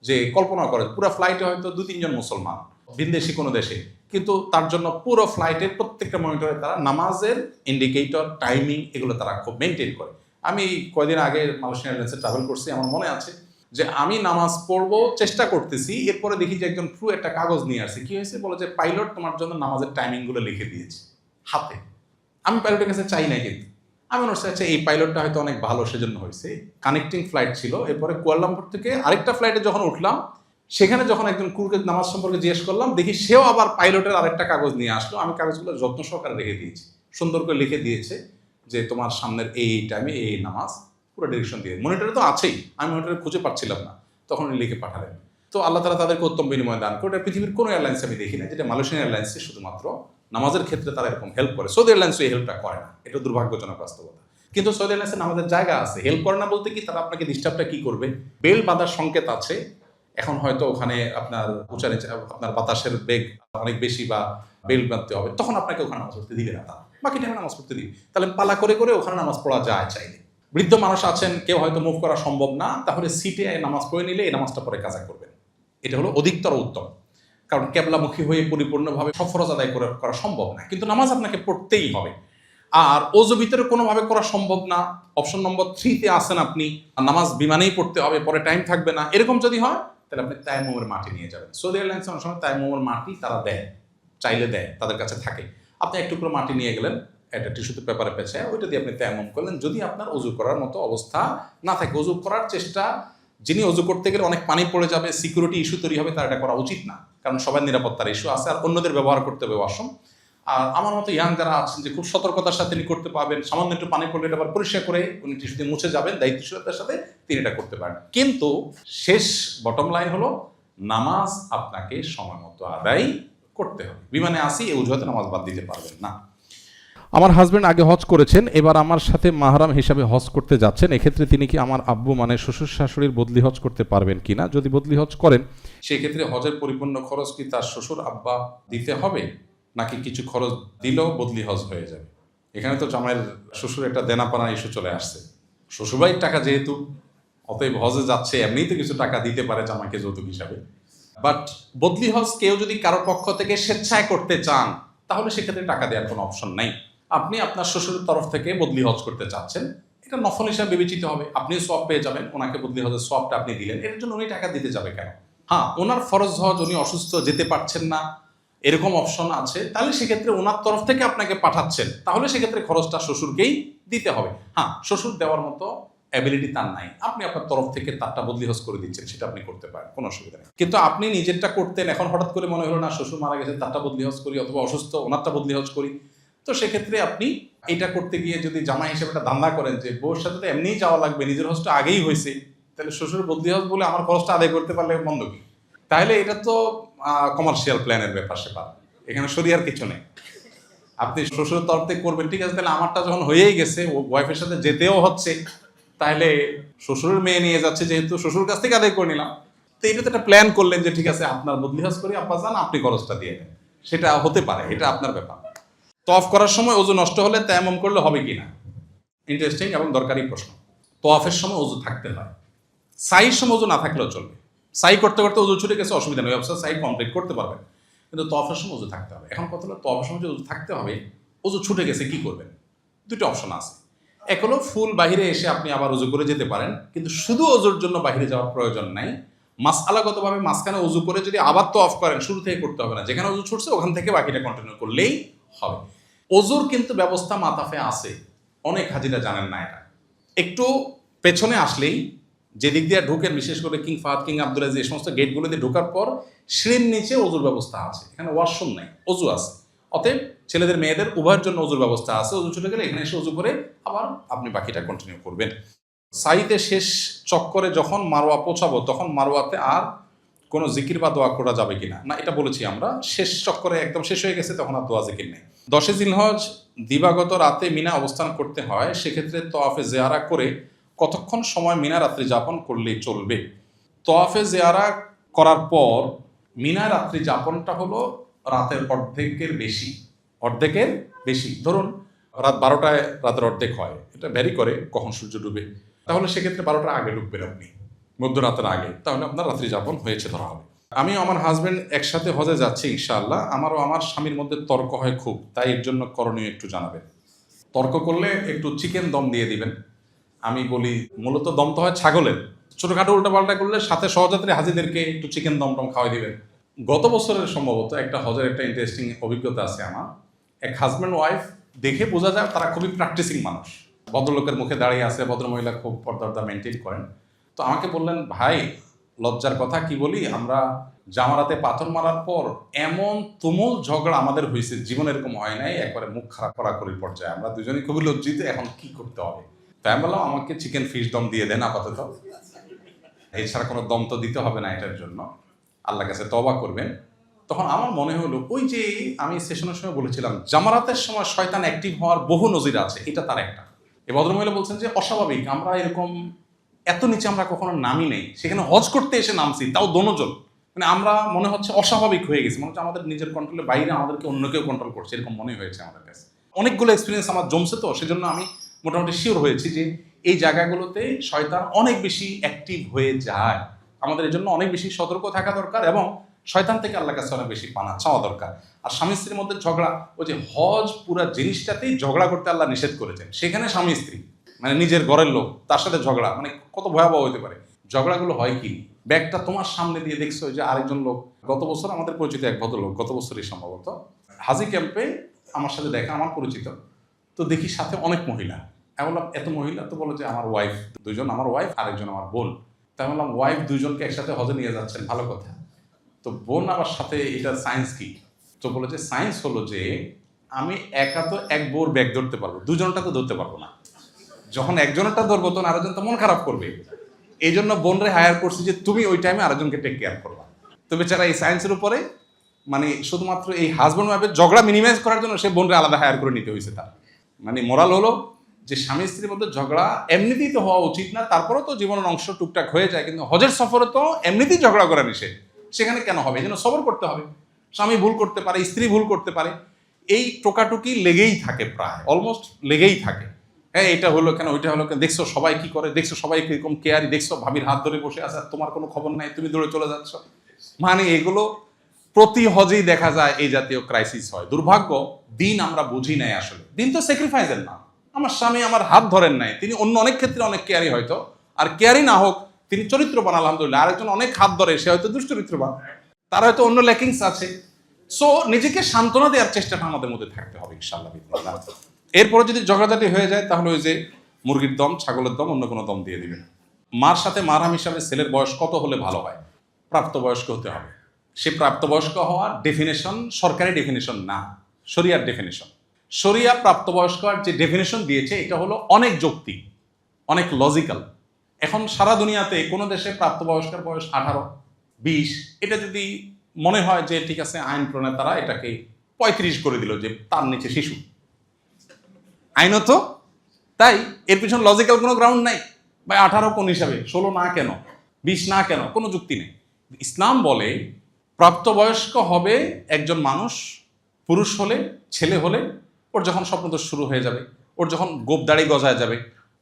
যে কল্পনা করে। পুরো ফ্লাইটে হয়তো 2-3 জন মুসলমান, ভিনদেশি কোনো দেশে, কিন্তু তার জন্য পুরো ফ্লাইটের প্রত্যেকটা মনিটরে তারা নামাজের ইন্ডিকেটর, টাইমিং এগুলো তারা খুব মেনটেন করে। আমি কয়েকদিন আগে মালয়েশিয়া এয়ারলাইন্সে ট্রাভেল করছি, আমার মনে আছে যে আমি নামাজ পড়বো চেষ্টা করতেছি, এরপরে দেখি যে একজন ক্রু একটা কাগজ নিয়ে আসছে। কি হয়েছে বলে যে পাইলট তোমার জন্য নামাজের টাইমিংগুলো লিখে দিয়েছে হাতে। আমি পাইলটের কাছে চাই না, কিন্তু আমি মনে হচ্ছে আচ্ছা এই পাইলটটা হয়তো অনেক ভালো, সেজন্য হয়েছে। কানেক্টিং ফ্লাইট ছিল, এরপরে কুয়ালালামপুর থেকে আরেকটা ফ্লাইটে যখন উঠলাম, সেখানে যখন একজন ক্রুকে নামাজ সম্পর্কে জিজ্ঞেস করলাম, দেখি সেও আবার পাইলটের আরেকটা কাগজ নিয়ে আসলো। আমি কাগজগুলো যত্ন সহকারে রেখে দিয়েছি, সুন্দর করে লিখে দিয়েছে যে তোমার সামনের এই টাইমে এই নামাজ, পুরো ডিরেকশন দিয়ে। মনিটরে তো আছেই, আমি মনিটরে খুঁজে পাচ্ছিলাম না, তখন উনি লিখে পাঠালেন। তো আল্লাহ তাআলা তাদেরকে উত্তম বিনিময় দান করে। এটা পৃথিবীর কোনো এয়ারলাইন্স আমি দেখি না, যেটা মালয়েশিয়ান এয়ারলাইন্সে শুধুমাত্র নামাজের ক্ষেত্রে তারা এরকম হেল্প করে। সৌদি এয়ারলাইন্স এই হেল্পটা করে না, এটা দুর্ভাগ্যজনক বাস্তবতা। কিন্তু সৌদি এয়ারলাইন্সে নামাজের জায়গা আছে, হেল্প করে না বলতে কি, তারা আপনাকে ডিস্টার্বটা কি করবে, বেল বাঁধার সংকেত আছে, এখন হয়তো ওখানে আপনার উঁচা নিচে আপনার বাতাসের বেগ অনেক বেশি বা বেল বাঁধতে হবে, তখন আপনাকে ওখানে নামাজ পড়তে দিবে না, তারা বাকি টাইমে নামাজ পড়তে দিবে। তাহলে পালা করে করে ওখানে নামাজ পড়া যায় চাইলে। বৃদ্ধ মানুষ আছেন, কেউ হয়তো মুভ করা সম্ভব না, তাহলে সিটে নামাজ পড়ে নিলে এই নামাজটা পরে কাজা করবেন, এটা হলো অধিকতর উত্তম। কারণ কেবলামুখী হয়ে পরিপূর্ণভাবে সব ফরজ আদায় করা সম্ভব না, কিন্তু নামাজ আপনাকে পড়তেই হবে। আর ওযু ভিতরে কোনোভাবে করা সম্ভব না, অপশন নম্বর 3-তে আসেন আপনি, নামাজ বিমানেই পড়তে হবে, পরে টাইম থাকবে না, এরকম যদি হয় তাহলে আপনি তায়াম্মুমের মাটি নিয়ে যাবেন। সৌদি এয়ারলাইন্স অনেক সময় তায়াম্মুমের মাটি তারা দেয়, চাইলে দেয়, তাদের কাছে থাকে। আপনি এক টুকরো মাটি নিয়ে গেলেন, একটা টিস্যুতে পেপারে পেঁচায় ওইটা দিয়ে আপনি তায়াম্মুম করলেন। যদি আপনার ওযু করার মতো অবস্থা না থাকে, ওযু করার চেষ্টা, যিনি ওযু করতে গেলে অনেক পানি পড়ে যাবে, সিকিউরিটি ইস্যু তৈরি হবে, তার এটা করা উচিত না, কারণ সবার নিরাপত্তার ইস্যু আছে, আর অন্যদের ব্যবহার করতে হবে ওয়াশরুম। আর আমার মতো ইয়াং যারা আছেন যে খুব সতর্কতার সাথে তিনি করতে পারবেন, সামান্য একটু পানি পড়লে এটা আবার পরিষ্কার করে উনি টিস্যু দিয়ে মুছে যাবেন, দায়িত্বশীলতার সাথে তিনি এটা করতে পারেন। কিন্তু শেষ বটম লাইন হলো নামাজ আপনাকে সময় মতো আদায় করতে হবে। বিমানে আসি এই অজুহাতে নামাজ বাদ দিতে পারবেন না। আমার হাজবেন্ড আগে হজ করেছেন, এবার আমার সাথে মাহরাম হিসাবে হজ করতে যাচ্ছেন, এক্ষেত্রে তিনি কি আমার আব্বু মানে শ্বশুর শাশুড়ির বদলি হজ করতে পারবেন কিনা? যদি বদলি হজ করেন সেক্ষেত্রে হজের পরিপূর্ণ খরচ কি তার শ্বশুর আব্বা দিতে হবে, নাকি কিছু খরচ দিলেও বদলি হজ হয়ে যাবে? এখানে তো জামাইয়ের শ্বশুর একটা দেনাপানা ইস্যু চলে আসছে। শ্বশুরবাড়ির টাকা যেহেতু, অতএব হজে যাচ্ছে, এমনিই তো কিছু টাকা দিতে পারে জামাইকে যৌতুক হিসাবে। বাট বদলি হজ কেউ যদি কারো পক্ষ থেকে স্বেচ্ছায় করতে চান, তাহলে সেক্ষেত্রে টাকা দেওয়ার কোনো অপশন নাই। আপনি আপনার শ্বশুরের তরফ থেকে বদলি হজ করতে চাচ্ছেন, এটা নফল হিসাবে বিবেচিত হবে, আপনি সওয়াব পেয়ে যাবেন, ওনাকে বদলি হজের সওয়াবটা আপনি দিলেন, এর জন্য উনি টাকা দিতে যাবে কেন? হ্যাঁ, ওনার ফরজ হজ, উনি অসুস্থ, যেতে পারছেন না, এরকম অপশন আছে, তাহলে সেক্ষেত্রে ওনার তরফ থেকে আপনাকে পাঠাচ্ছেন, তাহলে সেক্ষেত্রে খরচটা শ্বশুরকেই দিতে হবে। হ্যাঁ, শ্বশুর দেওয়ার মতো অ্যাবিলিটি তার নাই, আপনি আপনার তরফ থেকে তারটা বদলি হজ করে দিচ্ছেন, সেটা আপনি করতে পারেন, কোনো অসুবিধা নেই। কিন্তু আপনি নিজেরটা করতেন, এখন হঠাৎ করে মনে হলো না শ্বশুর মারা গেছে, তারটা বদলি হজ করি, অথবা অসুস্থ ওনারটা বদলি হজ করি, তো সেক্ষেত্রে আপনি এটা করতে গিয়ে যদি জামাই হিসেবে একটা ধান্দা করেন যে বউর সাথে তো এমনিই যাওয়া লাগবে, নিজের হজটা আগেই হয়েছে, তাহলে শ্বশুর বদলি হজ বলে আমার খরচটা আদায় করতে পারলে মন্দ কি? তাহলে এটা তো কমার্শিয়াল প্ল্যানের ব্যাপার সেপার, এখানে শরিয়ার কিছু নেই। আপনি শ্বশুরের তরফ থেকে করবেন, ঠিক আছে, তাহলে আমারটা যখন হয়েই গেছে, ও ওয়াইফের সাথে যেতেও হচ্ছে, তাহলে শ্বশুরের মেয়ে নিয়ে যাচ্ছে যেহেতু, শ্বশুর কাছ থেকে আদায় করে নিলাম। তো এটা তো একটা প্ল্যান করলেন যে ঠিক আছে আপনার বদলি হজ করি, আব্বা যান, আপনি খরচটা দিয়ে দেন, সেটা হতে পারে, এটা আপনার ব্যাপার। তওয়াফ করার সময় ওযু নষ্ট হলে তায়াম্মুম করলে হবে কিনা, ইন্টারেস্টিং এবং দরকারি প্রশ্ন। তওয়াফের সময় ওযু থাকতে হয়, সাইর সময় ওযু না থাকলেও চলবে। সাই করতে করতে ওযু ছুটে গেছে, অসুবিধা নেই, অবশ্যই সাই কমপ্লিট করতে পারবেন, কিন্তু তওয়াফের সময় ওযু থাকতে হবে। এখন কথা হলো তওয়াফের সময় যে ওযু থাকতে হবে, ওযু ছুটে গেছে কি করবেন? দুটো অপশন আছে। এক হলো ফুল বাহিরে এসে আপনি আবার ওযু করে যেতে পারেন, কিন্তু শুধু ওযুর জন্য বাহিরে যাওয়ার প্রয়োজন নাই। মাসআলাগতভাবে মাঝখানে ওযু করে যদি আবার তওয়াফ করেন, শুরু থেকে করতে হবে না, যেখানে ওযু ছুটছে ওখান থেকে বাকিটা কন্টিনিউ করলেই হবে। ওযুর কিন্তু ব্যবস্থা মাতাফে আছে, অনেক হাজিরা জানেন না এটা। একটু পেছনে আসলেই যেদিক দিয়ে ঢুকেন, বিশেষ করে কিং ফাহাদ, কিং আব্দুল আজিজ, এই সমস্ত গেটগুলো দিয়ে ঢোকার পর সিঁড়ির নিচে অজুর ব্যবস্থা আছে, এখানে ওয়াশরুম নাই, অজু আছে। অতএব ছেলেদের মেয়েদের উভয়ের জন্য অজুর ব্যবস্থা আছে। অজু ছুটে গেলে এখানে এসে অজু করে আবার আপনি বাকিটা কন্টিনিউ করবেন। সাইতে শেষ চক্করে যখন মারোয়া পৌঁছাবো, তখন মারোয়াতে আর কোনো জিকির বা দোয়া করা যাবে কিনা না, এটা বলেছি আমরা। শেষ চক্করে একদম শেষ হয়ে গেছে, তখন আর দোয়া জিকির নেই। 10 জিলহজ দিবাগত রাতে মিনা অবস্থান করতে হয়, সেক্ষেত্রে তওয়াফে জিয়ারা করে কতক্ষণ সময় মিনা রাত্রি যাপন করলেই চলবে? তওয়াফে জিয়ারা করার পর মিনা রাত্রি যাপনটা হলো রাতের অর্ধেকের বেশি। ধরুন রাত 12টায় রাতের অর্ধেক হয়, এটা ভ্যারি করে কখন সূর্য ডুবে, তাহলে সেক্ষেত্রে 12টার আগে ডুববেন আপনি, মধ্যরাতের আগে, তাহলে আপনার রাত্রি যাপন হয়েছে ধরা হবে। আমি আমার হাজবেন্ড একসাথে হজে যাচ্ছি ইনশাআল্লাহ, আমারও আমার স্বামীর মধ্যে তর্ক হয় খুব, তাই এর জন্য করণীয় একটু জানাবেন। তর্ক করলে একটু চিকেন দম দিয়ে দিবেন। আমি বলি মূলত দম তো হয় ছাগলের, ছোটখাটো উল্টাপাল্টা করলে সাথে সহযাত্রী হাজিদেরকে একটু চিকেন দম টম খাওয়াই দিবেন। গত বছরের সম্ভবত একটা হজের একটা ইন্টারেস্টিং অভিজ্ঞতা আছে আমার। এক হাজব্যান্ড ওয়াইফ, দেখে বোঝা যায় তারা খুবই প্র্যাকটিসিং মানুষ, ভদ্রলোকের মুখে দাঁড়িয়ে আছে, ভদ্রমহিলা খুব পর্দা মেনটেন করেন। তো আমাকে বললেন, ভাই লজ্জার কথা কি বলি, আমরা জামারাতে পাথর মারার পর এমন তুমুল ঝগড়া আমাদের হয়েছে, জীবনে এরকম হয় নাই, একবারে মুখ খারাপ করাকরির পর্যায়ে, আমরা দুজনেই খুবই লজ্জিত, এখন কি করতে হবে? তাই আমি বললাম আমাকে চিকেন ফিশ দম দিয়ে দেন আপাতত, এছাড়া কোনো দম তো দিতে হবে না এটার জন্য, আল্লাহর কাছে তওবা করবেন। তখন আমার মনে হলো, ওই যে আমি সেশনের সময় বলেছিলাম জামারাতের সময় শয়তান অ্যাক্টিভ হওয়ার বহু নজির আছে, এটা তার একটা। এই ভদ্রমহিলা বলছেন যে অস্বাভাবিক, আমরা এরকম এত নিচে আমরা কখনো নামি নেই, সেখানে হজ করতে এসে নামছি, তাও দোনোজন, মানে আমরা মনে হচ্ছে অস্বাভাবিক হয়ে গেছি, মনে হচ্ছে আমাদের নিজের কন্ট্রোলের বাইরে আমাদেরকে অন্য কেউ কন্ট্রোল করছে, এরকম মনে হয়েছে আমাদের কাছে। অনেকগুলো এক্সপিরিয়েন্স আমার জমছে, তো সেজন্য আমি মোটামুটি শিওর হয়েছি যে এই জায়গাগুলোতে শয়তান অনেক বেশি অ্যাক্টিভ হয়ে যায়। আমাদের এই জন্য অনেক বেশি সতর্ক থাকা দরকার এবং শয়তান থেকে আল্লাহর কাছে অনেক বেশি পানা চাওয়া দরকার। আর স্বামী স্ত্রীর মধ্যে ঝগড়া, ওই যে হজ পুরা জিনিসটাতেই ঝগড়া করতে আল্লাহ নিষেধ করেছেন, সেখানে স্বামী স্ত্রী মানে নিজের ঘরের লোক তার সাথে ঝগড়া, মানে কত ভয়াবহ হতে পারে। ঝগড়াগুলো হয় কি, ব্যাগটা তোমার সামনে দিয়ে দেখছো যে আরেকজন লোক, গত বছর আমাদের পরিচিত এক ভদ্রলোক, গত বছরই সম্ভবত হাজি ক্যাম্পে আমার সাথে দেখা, আমার পরিচিত, তো দেখি সাথে অনেক মহিলা। আমি বললাম এত মহিলা? তো বলো যে আমার ওয়াইফ দুজন, আমার ওয়াইফ আরেকজন আমার বোন। তাই বললাম ওয়াইফ দুজনকে একসাথে হজে নিয়ে যাচ্ছেন, ভালো কথা, তো বোন আবার সাথে, এটা সায়েন্স কি? তো বলে যে সায়েন্স হলো যে আমি একা তো এক বোর ব্যাগ ধরতে পারবো, দুজনটা তো ধরতে পারবো না, যখন একজনটা ধরবো তখন আরেকজন তো মন খারাপ করবে, এই জন্য বোনরে হায়ার করছি যে তুমি ওই টাইমে আরেকজনকে টেক কেয়ার করবা। তো বেচারা এই সায়েন্সের উপরে মানে শুধুমাত্র এই হাজব্যান্ড ওয়াইফের ঝগড়া মিনিমাইজ করার জন্য সে বোনরে আলাদা হায়ার করে নিতে হয়েছে তার। মানে মোরাল হলো যে স্বামী স্ত্রীর মধ্যে ঝগড়া এমনিতেই তো হওয়া উচিত না, তারপরেও তো জীবনের অংশ টুকটাক হয়ে যায়, কিন্তু হজের সফরে তো এমনিতেই ঝগড়া করা নিষেধ, সেখানে কেন হবে? এই জন্য সবর করতে হবে। স্বামী ভুল করতে পারে, স্ত্রী ভুল করতে পারে, এই টোকাটুকি লেগেই থাকে, প্রায় অলমোস্ট লেগেই থাকে। হ্যাঁ এটা হলো কেন, ওইটা হলো কেন, দেখছো সবাই কি করে, দেখছো সবাই কিরকম কেয়ারি, দেখছো ভাবির হাত ধরে বসে আছে, তোমার কোনো খবর নাই, তুমি দৌড়ে চলে যাচ্ছ। মানে এগুলো প্রতি হজেই দেখা যায় এই জাতীয় ক্রাইসিস হয়। দুর্ভাগ্য, দিন আমরা বুঝি নাই আসলে। দিন তো স্যাক্রিফাইসের না। আমার স্বামী আমার হাত ধরেন নাই, তিনি অন্য অনেক ক্ষেত্রে অনেক কেয়ারি হয়তো, আর কেয়ারি না হোক তিনি চরিত্রবান আলহামদুলিল্লাহ, আরেকজন অনেক হাত ধরে সে হয়তো দুশ্চরিত্রবান, তার হয়তো অন্য ল্যাকিংস আছে। সো নিজেকে সান্ত্বনা দেওয়ার চেষ্টাটা আমাদের মধ্যে থাকতে হবে ইনশাআল্লাহ। এরপরে যদি ঝগড়াঝাটি হয়ে যায় তাহলে ওই যে মুরগির দম, ছাগলের দম, অন্য কোনো দম দিয়ে দিবেন। মার সাথে মারহাম হিসাবে ছেলের বয়স কত হলে ভালো হয়? প্রাপ্তবয়স্ক হতে হবে। সে প্রাপ্তবয়স্ক হওয়ার ডেফিনেশন সরকারি ডেফিনেশন না, শরিয়ার ডেফিনেশন। শরিয়া প্রাপ্তবয়স্কর যে ডেফিনেশন দিয়েছে এটা হলো অনেক যৌক্তিক, অনেক লজিক্যাল। এখন সারা দুনিয়াতে কোনো দেশে প্রাপ্তবয়স্কের বয়স 18, 20, এটা যদি মনে হয় যে ঠিক আছে আইন প্রণেতারা এটাকে 35 করে দিল যে তার নিচে শিশু, আইনত তাই, এর পিছনে লজিক্যাল কোনো গ্রাউন্ড নাই। বা 18 কোন হিসাবে, 16 না কেন, 20 না কেন, কোনো যুক্তি নেই। ইসলাম বলে প্রাপ্তবয়স্ক হবে একজন মানুষ, পুরুষ হলে, ছেলে হলে, ওর যখন স্বপ্নদোষ শুরু হয়ে যাবে, ওর যখন গোপ দাড়ি গজায় যাবে,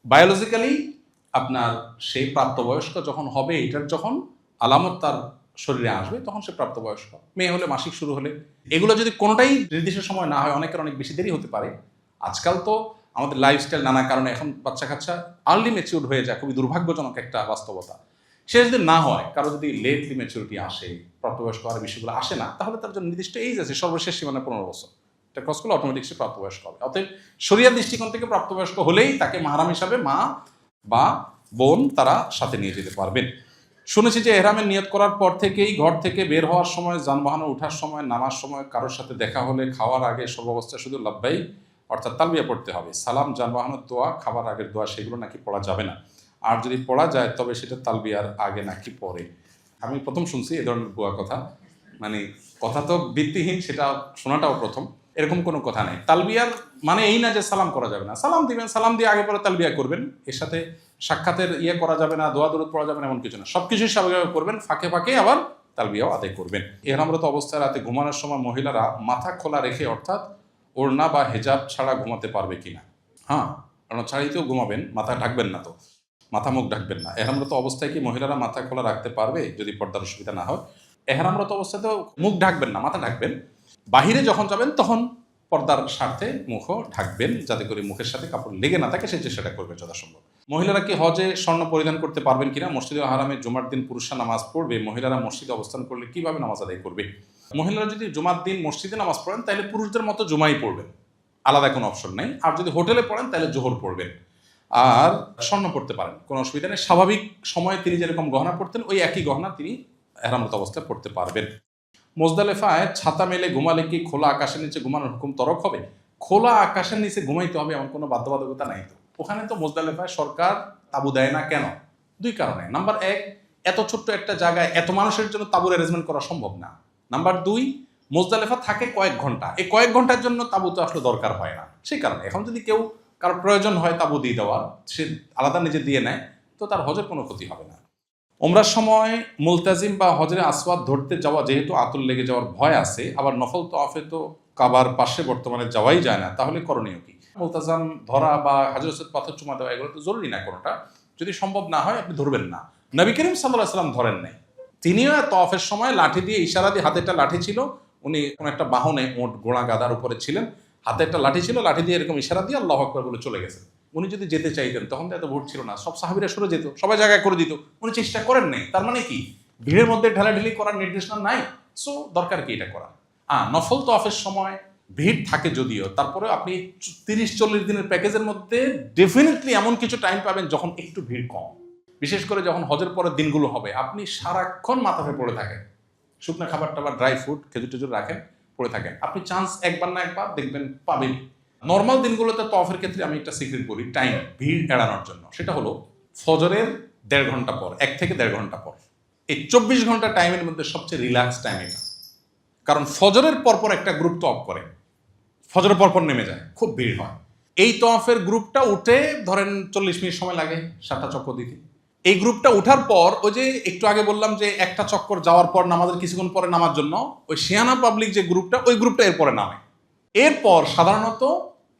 বায়োলজিক্যালি আপনার সেই প্রাপ্তবয়স্ক যখন হবে, এটার যখন আলামত তার শরীরে আসবে তখন সে প্রাপ্তবয়স্ক। মেয়ে হলে, মাসিক শুরু হলে, এগুলো যদি কোনোটাই নির্দিষ্ট সময় না হয়, অনেকের অনেক বেশি দেরি হতে পারে। আজকাল তো আমাদের লাইফস্টাইল নানা কারণে এখন বাচ্চা কাচ্চা আর্লি ম্যাচিউর হয়ে যায়, খুবই দুর্ভাগ্যজনক একটা বাস্তবতা। সে যদি না হয়, কারো যদি লেটলি ম্যাচুরিটি আসে, প্রাপ্তবয়স্ক হওয়ার বিষয়গুলো আসে না, তাহলে তার জন্য নির্দিষ্ট এইজ আছে, সর্বশেষ সীমানা 15 বছর, এটা ক্রস করলে অটোমেটিক সে প্রাপ্তবয়স্ক হবে। অতএব শরিয়ার দৃষ্টিকোণ থেকে প্রাপ্তবয়স্ক হলেই তাকে মাহরাম হিসাবে মা বা বোন তারা সাথে নিয়ে যেতে পারবেন। শুনেছি যে এহরামের নিয়ত করার পর থেকেই ঘর থেকে বের হওয়ার সময়, যানবাহনে ওঠার সময়, নামার সময় কারোর সাথে দেখা হলে খাওয়ার আগে সর্বাবস্থায় শুধু লাব্বাই অর্থাৎ তালবিয়া পড়তে হবে। সালাম, যানবাহনের দোয়া, খাবার আগের দোয়া সেগুলো নাকি পড়া যাবে না, আর যদি পড়া যায় তবে সেটা তালবিয়ার আগে নাকি পরে। আমি প্রথম শুনছি এ ধরনের বুয়া কথা, মানে কথা তো ভিত্তিহীন, সেটা শোনাটাও প্রথম। এরকম কোনো কথা নেই। তালবিয়ার মানে এই না যে সালাম করা যাবে না, সালাম দিবেন, সালাম দিয়ে আগে পরে তালবিয়া করবেন। এর সাথে সাক্ষাতের করা যাবে না, দোয়া দরুদ পড়া যাবে না এমন কিছু না, সবকিছুই স্বাভাবিকভাবে করবেন, ফাঁকে ফাঁকে আবার তালবিয়াও আদায় করবেন। ইহরামরত অবস্থায় রাতে ঘুমানোর সময় মহিলারা মাথা খোলা রেখে অর্থাৎ ওড়না বা হেজাব ছাড়া ঘুমাতে পারবে কিনা? হ্যাঁ, কারণ ছাড়িতেও ঘুমাবেন, মাথা ঢাকবেন না, তো মাথা মুখ ঢাকবেন না। এহরামরত অবস্থায় কি মহিলারা মাথা খোলা রাখতে পারবে যদি পর্দার অসুবিধা না হয়? এহরামরত অবস্থাতেও মুখ ঢাকবেন না, মাথা ঢাকবেন। বাহিরে যখন যাবেন তখন পর্দার স্বার্থে মুখও ঢাকবেন, যাতে করে মুখের সাথে কাপড় লেগে না থাকে, সেই চেষ্টাটা করবেন যথাসম্ভব। মহিলারা কি হজে স্বর্ণ পরিধান করতে পারবেন কিনা? মসজিদে হারামে জুমার দিন পুরুষরা নামাজ পড়বে, মহিলারা মসজিদে অবস্থান করলে কিভাবে নামাজ আদায় করবে? মহিলারা যদি জুমার দিন মসজিদে নামাজ পড়েন তাহলে পুরুষদের মতো জুমাই পড়বেন, আলাদা কোনো অপশন নেই। আর যদি হোটেলে পড়েন তাহলে জোহর পড়বেন। আর স্বর্ণ পড়তে পারেন, কোনো অসুবিধা নেই। স্বাভাবিক সময়ে তিনি যেরকম গহনা পড়তেন ওই একই গহনা তিনি এহরামরত অবস্থায় পড়তে পারবেন। মোজদালেফায় ছাতা মেলে ঘুমালে কি খোলা আকাশের নিচে ঘুমানোর হুকুম তরক হবে? খোলা আকাশের নিচে ঘুমাইতে হবে এমন কোনো বাধ্যবাধকতা নাই তো। ওখানে তো মোজদালেফায় সরকার তাবু দেয় না কেন? দুই কারণে। নাম্বার এক, এত ছোট্ট একটা জায়গায় এত মানুষের জন্য তাবুর অ্যারেঞ্জমেন্ট করা সম্ভব না। নাম্বার দুই, মোজদালেফা থাকে কয়েক ঘন্টা, এই কয়েক ঘন্টার জন্য তাবু তো আসলে দরকার হয় না। সেই কারণে এখন যদি কেউ কারোর প্রয়োজন হয় তাবু দিয়ে দেওয়ার, সে আলাদা নিজে দিয়ে নেয়, তো তার হজের কোনো ক্ষতি হবে না। ওমরার সময় মুলতাজিম বা হজরে আসওয়াদ ধরতে যাওয়া যেহেতু আতুল লেগে যাওয়ার ভয় আছে, আবার নফল তওয়াফে তো কাবার পাশে বর্তমানে যাওয়াই যায় না, তাহলে করণীয় কি? মুলতাজাম ধরা বা হাজর আসওয়াদ পাথর চুমা দেওয়া এগুলো তো জরুরি না কোনোটা। যদি সম্ভব না হয় আপনি ধরবেন না। নবী করিম সাল্লাল্লাহু আলাইহি সাল্লাম ধরেন নাই। তিনিও তওয়াফের সময় লাঠি দিয়ে ইশারা দিয়ে, হাতে একটা লাঠি ছিল, উনি কোনো একটা বাহনে ওট ঘোড়া গাদার উপরে ছিলেন, হাতে একটা লাঠি ছিল, লাঠি দিয়ে এরকম ইশারা দিয়ে আল্লাহু আকবার বলে চলে গেছেন। উনি যদি যেতে চাইতেন তখন তো এত ভোট ছিল না, সব সাহাবীরা সরে যেত, সবাই জায়গায় করে দিত, উনি চেষ্টা করেন নাই। তার মানে কি ভিড়ের মধ্যে ঢেলাঢেলি করার নির্দেশনা নাই, সো দরকার কি এটা করা? নফল তওয়াফের সময় ভিড় থাকে যদিও, তারপরে আপনি 30-40 দিনের প্যাকেজের মধ্যে ডেফিনেটলি এমন কিছু টাইম পাবেন যখন একটু ভিড় কম। বিশেষ করে যখন হজের পরের দিনগুলো হবে, আপনি সারাক্ষণ মাথায় পড়ে থাকেন, শুকনো খাবার টাবার, ড্রাই ফ্রুট, খেজুর টেজুর রাখেন, পড়ে থাকেন, আপনি চান্স একবার না একবার দেখবেন পাবেন। নর্মাল দিনগুলোতে তওয়াফের ক্ষেত্রে আমি একটা সিক্রেট বলি টাইম, ভিড় এড়ানোর জন্য, সেটা হলো ফজরের 1.5 ঘন্টা পর, 1 থেকে 1.5 ঘন্টা পর। এই 24 ঘন্টা টাইমের মধ্যে সবচেয়ে রিল্যাক্স টাইম এটা। কারণ ফজরের পরপর একটা গ্রুপ তওয়াফ করে, ফজরের পরপর নেমে যায়, খুব ভিড় হয়। এই তওয়াফের গ্রুপটা উঠে ধরেন 40 মিনিট সময় লাগে 7টা চক্কর দিতে। এই গ্রুপটা উঠার পর ওই যে একটু আগে বললাম যে একটা চক্কর যাওয়ার পর নামাজের কিছুক্ষণ পরে নামার জন্য ওই শিয়ানা পাবলিক যে গ্রুপটা, ওই গ্রুপটা এরপরে নামে। এরপর সাধারণত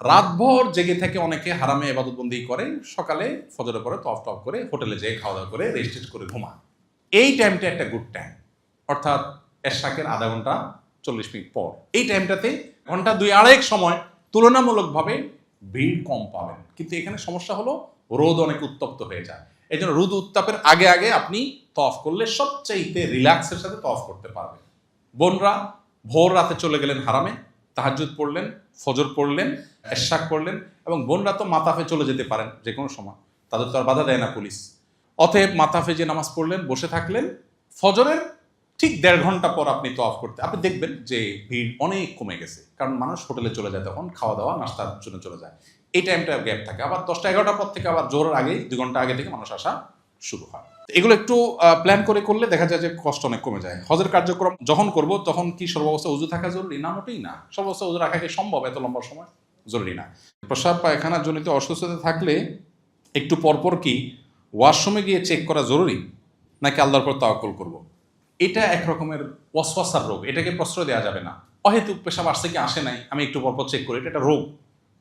রাতভর জেগে থেকে অনেকে হারামে ইবাদতবন্দি করে, সকালে ফজরের পরে তওয়াফ টওয়াফ করে হোটেলে যেয়ে খাওয়া দাওয়া করে রেস্ট করে ঘুমায়। এই টাইমটা একটা গুড টাইম, অর্থাৎ এশরাকের আধা ঘন্টা 40 মিনিট পর। এই টাইমটাতে ঘন্টা 2-2.5 সময় তুলনামূলকভাবে ভিড় কম পাবেন। কিন্তু এখানে সমস্যা হলো রোদ অনেক উত্তপ্ত হয়ে যায়। এই জন্য রোদ উত্তাপের আগে আগে আপনি তওয়াফ করলে সবচাইতে রিল্যাক্সের সাথে তওয়াফ করতে পারবেন। বোনরা ভোর রাতে চলে গেলেন হারামে, তাহাজ্জুদ পড়লেন, ফজর পড়লেন, এশরাক পড়লেন, এবং বোনরা তো মাতাফে চলে যেতে পারেন যে কোনো সময়, তাদের তো আর বাধা দেয় না পুলিশ। অতএব মাতাফে যে নামাজ পড়লেন, বসে থাকলেন, ফজরের ঠিক 1.5 ঘন্টা পর আপনি তওয়াফ করতে, আপনি দেখবেন যে ভিড় অনেক কমে গেছে, কারণ মানুষ হোটেলে চলে যায়, তখন খাওয়া দাওয়া নাস্তার জন্য চলে যায়। এই টাইমটা গ্যাপ থাকে। আবার 10টা-11টার পর থেকে আবার জোহরের আগেই 2 ঘন্টা আগে থেকে মানুষ আসা শুরু হয়। এগুলো একটু প্ল্যান করে করলে দেখা যায় যে কষ্ট অনেক কমে যায়। হজের কার্যক্রম যখন করব তখন কি সর্বাবস্থা উযু থাকা জরুরি? না, মোটেই না। সর্বাবস্থা উযু রাখা কি সম্ভব এত লম্বা সময়? জরুরি না। প্রস্রাব পায়খানা জনিত অসুস্থতা থাকলে একটু পরপর কি ওয়াশরুমে গিয়ে চেক করা জরুরি, নাকি আল্লাহর উপর তাওয়াক্কুল করব? এটা এক রকমের ওয়াসওয়াসার রোগ, এটাকে প্রশ্রয় দেওয়া যাবে না। অহেতুক পেশাব আসছে কি আসে নাই আমি একটু পরপর চেক করি, এটা একটা রোগ,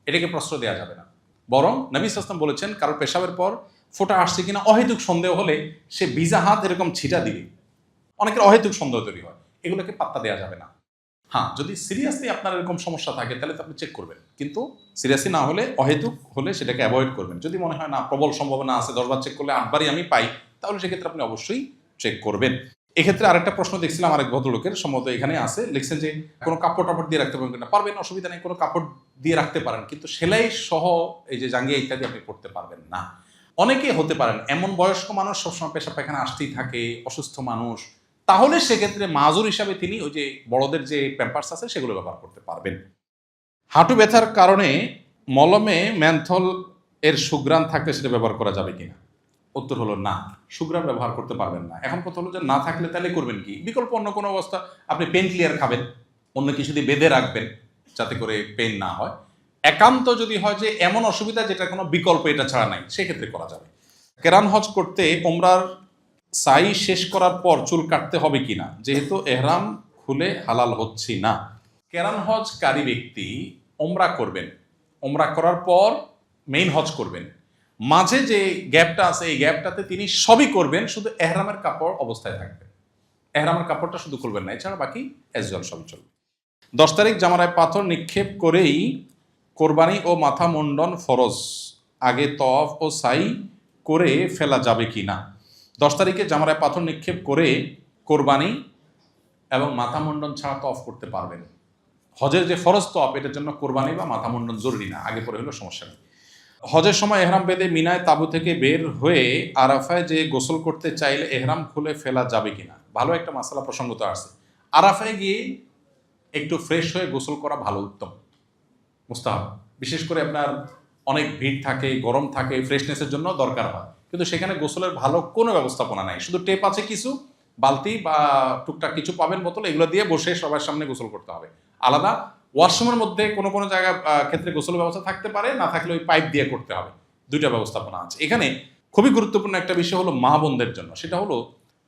এটাকে প্রশ্রয় দেওয়া যাবে না। বরং নবী সাল্লাল্লাহু আলাইহি ওয়াসাল্লাম বলেছেন, কারোর পেশাবের পর ফোঁটা আসছে কিনা অহেতুক সন্দেহ হলে সে ভিজা হাত এরকম ছিটা দিবে। অনেকের অহেতুক সন্দেহ তৈরি হয়, এগুলোকে পাত্তা দেওয়া যাবে না। হ্যাঁ, যদি সিরিয়াসলি আপনার এরকম সমস্যা থাকে তাহলে তো আপনি চেক করবেন, কিন্তু সিরিয়াসলি না হলে, অহেতুক হলে সেটাকে অ্যাভয়েড করবেন। যদি মনে হয় না প্রবল সম্ভাবনা আছে, 10 বার চেক করলে 8 বারই আমি পাই, তাহলে সেক্ষেত্রে আপনি অবশ্যই চেক করবেন। এক্ষেত্রে আরেকটা প্রশ্ন দেখছিলাম আরেক ভদ্রলোকের, সম্ভবত এখানে আছে, লিখছেন যে কোনো কাপড় টাপড় দিয়ে রাখতে পারবেন কিনা? পারবেন, অসুবিধা নেই, কোনো কাপড় দিয়ে রাখতে পারেন, কিন্তু সেলাই সহ এই যে জাঙ্গিয়া ইত্যাদি আপনি পড়তে পারবেন না। অনেকে হতে পারেন এমন বয়স্ক মানুষ, সবসময় পেশাব পায়খানা আসতেই থাকে, অসুস্থ মানুষ, তাহলে সেক্ষেত্রে মাজুর হিসাবে তিনি ওই যে বড়দের যে প্যাম্পার্স আছে সেগুলো ব্যবহার করতে পারবেন। হাঁটু ব্যথার কারণে মলমে ম্যানথল এর সুঘ্রাণ থাকলে সেটা ব্যবহার করা যাবে কিনা? উত্তর হলো না, সুঘ্রাণ ব্যবহার করতে পারবেন না। এখন কথা হলো যে না থাকলে তাহলে করবেন কি? বিকল্প অন্য কোনো অবস্থা, আপনি পেন ক্লিয়ার খাবেন, অন্য কিছু দিয়ে বেঁধে রাখবেন যাতে করে পেন না হয়। একান্ত যদি হয় যে এমন অসুবিধা যেটা কোনো বিকল্প এটা ছাড়া নাই, সেক্ষেত্রে করা যাবে। কেরান হজ করতে ওমরার সাই শেষ করার পর চুল কাটতে হবে কিনা, যেহেতু এহরাম খুলে হালাল হচ্ছি না। কেরান হজকারী ব্যক্তি ওমরা করবেন, ওমরা করার পর মেইন হজ করবেন, মাঝে যে গ্যাপটা আছে এই গ্যাপটাতে তিনি সবই করবেন, শুধু এহরামের কাপড় অবস্থায় থাকবেন, এহরামের কাপড়টা শুধু খুলবেন না, এছাড়া বাকি অ্যাজুয়াল সবই চলবে। 10 তারিখ জামারায় পাথর নিক্ষেপ করেই কোরবানি ও মাথা মুন্ডন ফরজ, আগে তওয়াফ ও সাই করে ফেলা যাবে কি না? 10 তারিখে জামারায় পাথর নিক্ষেপ করে কোরবানি এবং মাথা মুন্ডন ছাড়া তওয়াফ করতে পারবেন। হজের যে ফরজ তওয়াফ, এটার জন্য কোরবানি বা মাথা মুন্ডন জরুরি না, আগে পরে হলেও সমস্যা নেই। হজের সময় এহরাম বেঁধে মিনায় তাঁবু থেকে বের হয়ে আরাফায় যে গোসল করতে চাইলে এহরাম খুলে ফেলা যাবে কিনা? ভালো একটা মাসালা প্রসঙ্গত আছে। আরাফায় গিয়ে একটু ফ্রেশ হয়ে গোসল করা ভালো, উত্তম, মুস্তাহাব। বিশেষ করে আপনার অনেক ভিড় থাকে, গরম থাকে, ফ্রেশনেসের জন্য দরকার হয়, কিন্তু সেখানে গোসলের ভালো কোনো ব্যবস্থাপনা নাই, শুধু টেপ আছে কিছু, বালতি বা টুকটাক কিছু পাবেন বোতল, এগুলো দিয়ে বসে সবার সামনে গোসল করতে হবে। আলাদা ওয়াশরুমের মধ্যে কোনো কোনো জায়গা ক্ষেত্রে গোসলের ব্যবস্থা থাকতে পারে, না থাকলে ওই পাইপ দিয়ে করতে হবে, দুইটা ব্যবস্থাপনা আছে। এখানে খুবই গুরুত্বপূর্ণ একটা বিষয় হলো মা বোনদের জন্য, সেটা হলো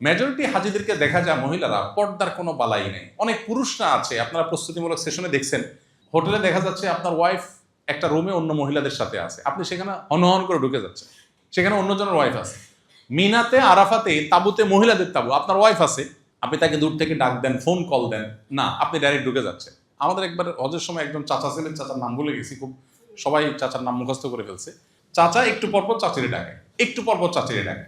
মেজরিটি হাজিদেরকে দেখা যায় মহিলারা পর্দার কোনো বালাই নেই। অনেক পুরুষরা আছে, আপনারা প্রস্তুতিমূলক সেশনে দেখছেন, হোটেলে দেখা যাচ্ছে আপনার ওয়াইফ একটা রুমে অন্য মহিলাদের সাথে আছে, আপনি সেখানে হনহন করে ঢুকে যাচ্ছেন, সেখানে অন্যজনের ওয়াইফ আছে। মিনাতে আরাফাতে তাঁবুতে মহিলাদের তাঁবু, আপনার ওয়াইফ আছে, আপনি তাকে দূর থেকে ডাক দেন, ফোন কল দেন, না, আপনি ডাইরেক্ট ঢুকে যাচ্ছেন। আমাদের একবার হজের সময় একজন চাচা ছিলেন, চাচার নাম ভুলে গেছি, খুব সবাই চাচার নাম মুখস্থ করে ফেলছে। চাচা একটু পরপর চাচিরে ডাকে, একটু পরপর চাচিরে ডাকে,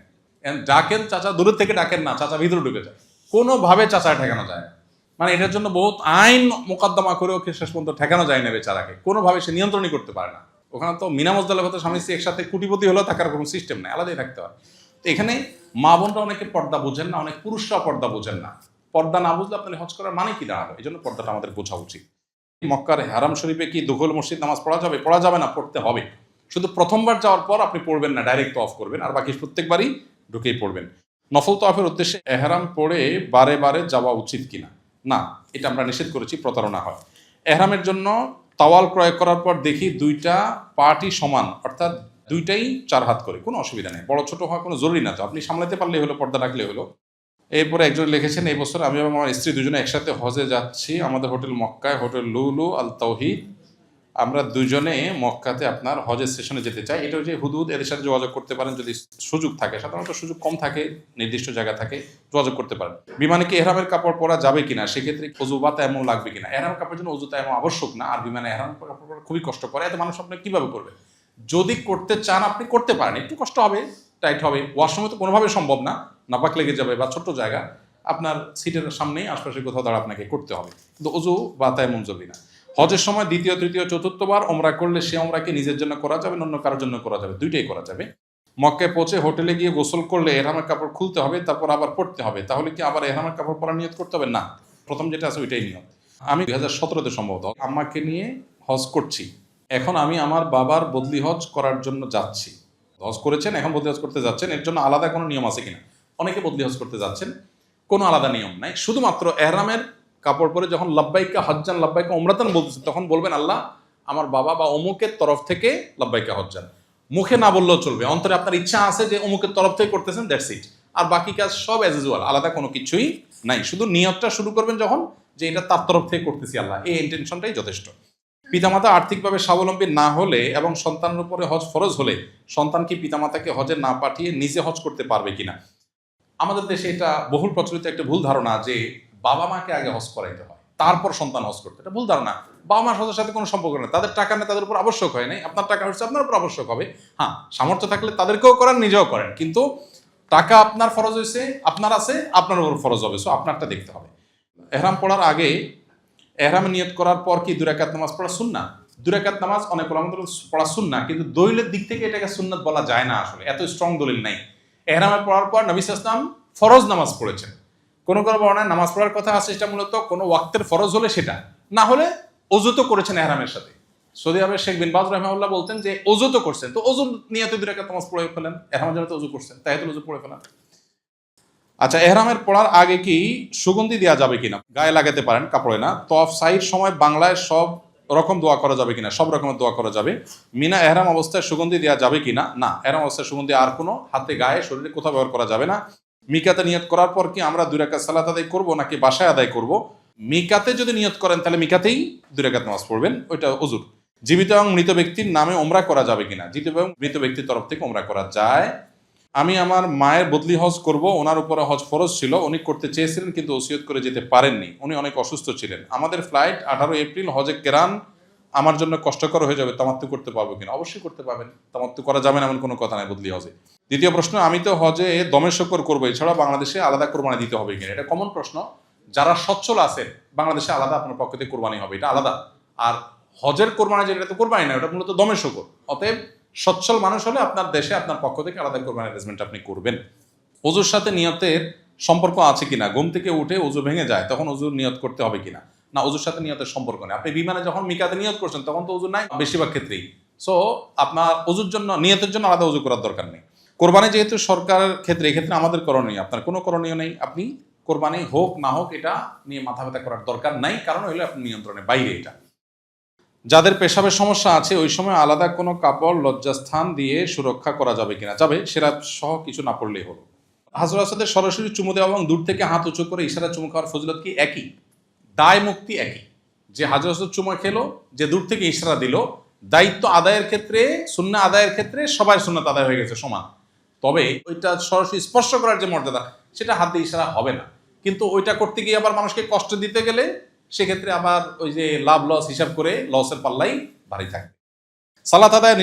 ডাকেন চাচা, দূরের থেকে ডাকেন না, চাচা ভিতরে ঢুকে যায়, কোনোভাবে চাচা ঠেকানো যায় না। মানে এটার জন্য বহুত আইন মোকদ্দমা করেও শেষ পর্যন্ত ঠেকানো যায় না বেচারাকে, কোনোভাবে সে নিয়ন্ত্রণই করতে পারে না। ওখানে তো মিনা মুজদালিফাতে স্বামী স্ত্রী একসাথে কোটিপতি হলেও থাকার কোনো সিস্টেম নেই, আলাদাই থাকতে হয়। তো এখানে মা বোনরা অনেকে পর্দা বোঝেন না, অনেক পুরুষরা পর্দা বোঝেন না। পর্দা না বুঝলে আপনার হজ করার মানে কি দাঁড়াবে? এই জন্য পর্দাটা আমাদের বোঝা উচিত। মক্কার হারাম শরীফে কি দুখুল মসজিদ নামাজ পড়া যাবে? পড়া যাবে না, পড়তে হবে। শুধু প্রথমবার যাওয়ার পর আপনি পড়বেন না, ডাইরেক্ট অফ করবেন, আর বাকি প্রত্যেকবারই ঢুকেই পড়বেন। নফল তওয়াফের উদ্দেশ্যে এহরাম পড়ে বারে বারে যাওয়া উচিত কিনা? না, এটা আমরা নিষেধ করেছি, প্রতারণা হয়। এহরামের জন্য তাওয়াল ক্রয় করার পর দেখি দুইটা পার্টই সমান, অর্থাৎ দুইটাই 4 হাত করে, কোনো অসুবিধা নেই, বড় ছোট হওয়া কোনো জরুরি না, তো আপনি সামলাতে পারলেই হলো, পর্দা রাখলে হলো। এরপরে একজন লিখেছেন, এই বছর আমি এবং আমার স্ত্রী দুজনে একসাথে হজে যাচ্ছি, আমাদের হোটেল মক্কায়, হোটেল লুলু আল তাওহিদ। আমরা দুজনে মক্কাতে আপনার হজের সেশনে যেতে চাই। এটা হচ্ছে হুদুদ, এদের সাথে যোগাযোগ করতে পারেন যদি সুযোগ থাকে, সাধারণত সুযোগ কম থাকে, নির্দিষ্ট জায়গা থাকে, যোগাযোগ করতে পারেন। বিমানে কি এহরামের কাপড় পরা যাবে কিনা, সেক্ষেত্রে অজু বা তায়াম্মুম লাগবে কিনা? এহরামের কাপড়ের জন্য অজু তায়াম্মুম আবশ্যক না, আর বিমানে এহরামের কাপড় পরা খুবই কষ্ট করে, এত মানুষ আপনি কিভাবে করবেন? যদি করতে চান আপনি করতে পারেন, একটু কষ্ট হবে, টাইট হবে, ওয়াশরুমে তো কোনোভাবে সম্ভব না, নাপাক লেগে যাবে, বা ছোট্ট জায়গা, আপনার সিটের সামনেই আশপাশে কোথাও দাঁড়া আপনাকে করতে হবে, কিন্তু অজু বা তায়াম্মুম জরুরি না। হজের সময় দ্বিতীয় তৃতীয় চতুর্থবার ওমরা করলে সে ওমরাকে নিজের জন্য করা যাবে, অন্য কারোর জন্য করা যাবে, দুইটাই করা যাবে। মক্কায় পৌঁছে হোটেলে গিয়ে গোসল করলে এহরামের কাপড় খুলতে হবে, তারপর আবার পড়তে হবে, তাহলে কি আবার এহরামের কাপড় পরা নিয়ত করতে হবে? না, প্রথম যেটা আছে ওইটাই নিয়ত। আমি 2017-তে সম্ভবত আম্মাকে নিয়ে হজ করছি, এখন আমি আমার বাবার বদলি হজ করার জন্য যাচ্ছি। হজ করেছেন, এখন বদলি হজ করতে যাচ্ছেন, এর জন্য আলাদা কোনো নিয়ম আছে কিনা? অনেকে বদলি হজ করতে যাচ্ছেন, কোনো আলাদা নিয়ম নাই, শুধুমাত্র এহরামের কাপড় পরে যখন লাব্বাইকা হজ্জান লাব্বাইকা ওমরাতান বলতেছে, তখন বলবেন আল্লাহ আমার বাবা বা অমুকের তরফ থেকে লাব্বাইকা হজ্জান। মুখে না বললেও চলবে, অন্তরে আপনার ইচ্ছা আছে যে অমুকের তরফ থেকে করতেছেন, দ্যাটস ইট। আর বাকি কাজ সব অ্যাজ ইউজুয়াল, আলাদা কোনো কিছুই নাই, শুধু নিয়তটা শুরু করবেন যখন, যে এটা তার তরফ থেকে করতেছি আল্লাহ, এই ইন্টেনশনটাই যথেষ্ট। পিতামাতা আর্থিকভাবে স্বাবলম্বী না হলে এবং সন্তানের উপরে হজ ফরজ হলে সন্তান কি পিতামাতাকে হজে না পাঠিয়ে নিজে হজ করতে পারবে কিনা? আমাদের দেশে এটা বহুল প্রচলিত একটা ভুল ধারণা যে বাবা মাকে আগে হজ করাইতে হয়, তারপর সন্তান হজ করতে। এটা ভুল ধারণা। বাবা মার হজের সাথে কোনো সম্পর্ক নেই, তাদের টাকা নেই, তাদের উপর আবশ্যক হয় নাই, আপনার টাকা হচ্ছে আপনার উপর আবশ্যক হবে। হ্যাঁ, সামর্থ্য থাকলে তাদেরকেও করেন, নিজেও করেন, কিন্তু টাকা আপনার ফরজ হয়েছে, আপনার আছে, আপনার উপর ফরজ হবে, সো আপনারটা দেখতে হবে। এহরাম পড়ার আগে, এহরামে নিয়ত করার পর কি 2 রাকাত নামাজ পড়া সুন্নাহ? 2 রাকাত নামাজ অনেক ওলামা পড়া সুন্নাহ, কিন্তু দলিলের দিক থেকে এটাকে সুন্নাত বলা যায় না, আসলে এত স্ট্রং দলিল নাই। ইহরামে পড়ার পর নবী সাল্লাল্লাহু আলাইহি ওয়াসাল্লাম ফরজ নামাজ পড়েছেন। কোন কোন বর্ণনায় নামাজ পড়ার কথা আছে, সেটা মূলত কোনো ওয়াক্তের ফরজ হলে সেটা, না হলে ওযু তো করেছেন ইহরামের সাথে। সৌদি আরবের শেখ বিন বাজ রাহিমাহুল্লাহ বলতেন যে ওযু তো করছেন, তো ওযুর নিয়তে 2 রাকাত নামাজ পড়ে ফেলেন, ইহরামের জন্য তো ওযু করছেন, তাহিয়াতুল ওযু পড়ে ফেলেন। আচ্ছা, ইহরামের পড়ার আগে কি সুগন্ধি দেওয়া যাবে কিনা? গায়ে লাগাতে পারেন, কাপড়ে না। তওয়াফ সাইর সময় বাংলায় সব রকম দোয়া করা যাবে কিনা? সব রকমের দোয়া করা যাবে। মিনা ইহরাম অবস্থায় সুগন্ধি দেওয়া যাবে কিনা? না, ইহরাম অবস্থায় সুগন্ধি আর কোনো হাতে, গায়ে, শরীরে কোথাও ব্যবহার করা যাবে না। মিকাতে নিয়ত করার পর কি আমরা 2 রাকাত সালাত আদায় করব নাকি বাসায় আদায় করব? মিকাতে যদি নিয়ত করেন তাহলে মিকাতেই 2 রাকাত নামাজ পড়বেন, ওইটা ওযুর। জীবিত এবং মৃত ব্যক্তির নামে ওমরা করা যাবে কিনা? জীবিত এবং মৃত ব্যক্তির তরফ থেকে ওমরা করা যায়। আমি আমার মায়ের বদলি হজ করব, ওনার উপরে হজ ফরজ ছিল, উনি করতে চেয়েছিলেন কিন্তু ওসিয়ত করে যেতে পারেননি, উনি অনেক অসুস্থ ছিলেন। আমাদের ফ্লাইট 18 এপ্রিল, হজে কেরান আমার জন্য কষ্টকর হয়ে যাবে, তামাত্তু করতে পারবো কিনা? অবশ্যই করতে পারবেন, তামাত্তু করা যাবে না এমন কোনো কথা নাই বদলি হজে। দ্বিতীয় প্রশ্ন, আমি তো হজে দমের শকর করবো, এছাড়া বাংলাদেশে আলাদা কোরবানি দিতে হবে কিনা? এটা কমন প্রশ্ন। যারা সচ্ছল আছেন বাংলাদেশে আলাদা আপনার পক্ষ থেকে কোরবানি হবে, এটা আলাদা। আর হজের কোরবানি যেটা তো কোরবানি না, ওটা মূলত দমের শকর। অতএব সচ্ছল মানুষ হলে আপনার দেশে আপনার পক্ষ থেকে আলাদা কোরবানি অ্যারেঞ্জমেন্ট আপনি করবেন। ওযুর সাথে নিয়তের সম্পর্ক আছে কিনা? ঘুম থেকে উঠে ওযু ভেঙে যায়, তখন ওযুর নিয়ত করতে হবে কিনা? না, ওযুর সাথে নিয়তের সম্পর্ক নেই। আপনি বিমানে যখন মিকাতে নিয়ত করছেন তখন তো ওযু নাই বেশিরভাগ ক্ষেত্রেই। সো আপনার ওযুর জন্য, নিয়তের জন্য আলাদা ওযু করার দরকার নেই। কোরবানি যেহেতু সরকারের ক্ষেত্রে, এক্ষেত্রে আমাদের করণীয়, আপনার কোনো করণীয় নেই। আপনি কোরবানি হোক না হোক এটা নিয়ে মাথা ব্যথা করার দরকার নাই, কারণ হইলে আপনি নিয়ন্ত্রণের বাইরে এটা। যাদের পেশাবের সমস্যা আছে ওই সময় আলাদা কোনো কাপড় লজ্জাস্থান দিয়ে সুরক্ষা করা যাবে কিনা? যাবে, সেরা সহ কিছু না পড়লেই হলো। হাজর আসাদের সরাসরি চুমু দেওয়া এবং দূর থেকে হাত উঁচু করে ইশারা চুমু খাওয়ার ফজিলত কি একই? দায় মুক্তি একই। যে হাজর আসাদ চুমু খেলো, যে দূর থেকে ইশারা দিল, দায়িত্ব আদায়ের ক্ষেত্রে, সুন্নাহ আদায়ের ক্ষেত্রে সবাই সুন্নাত আদায় হয়ে গেছে সমান। তবে ওইটা সরাসরি স্পর্শ করার যে মর্যাদা, সেটা হাত দিয়ে ইশারা হবে না। কিন্তু ওইটা করতে গিয়ে আবার মানুষকে কষ্ট দিতে গেলে সেক্ষেত্রে আবার ওই যে লাভ লস হিসাব করে লসের পাল্লাই ভারী থাকবে। সালাত আদায়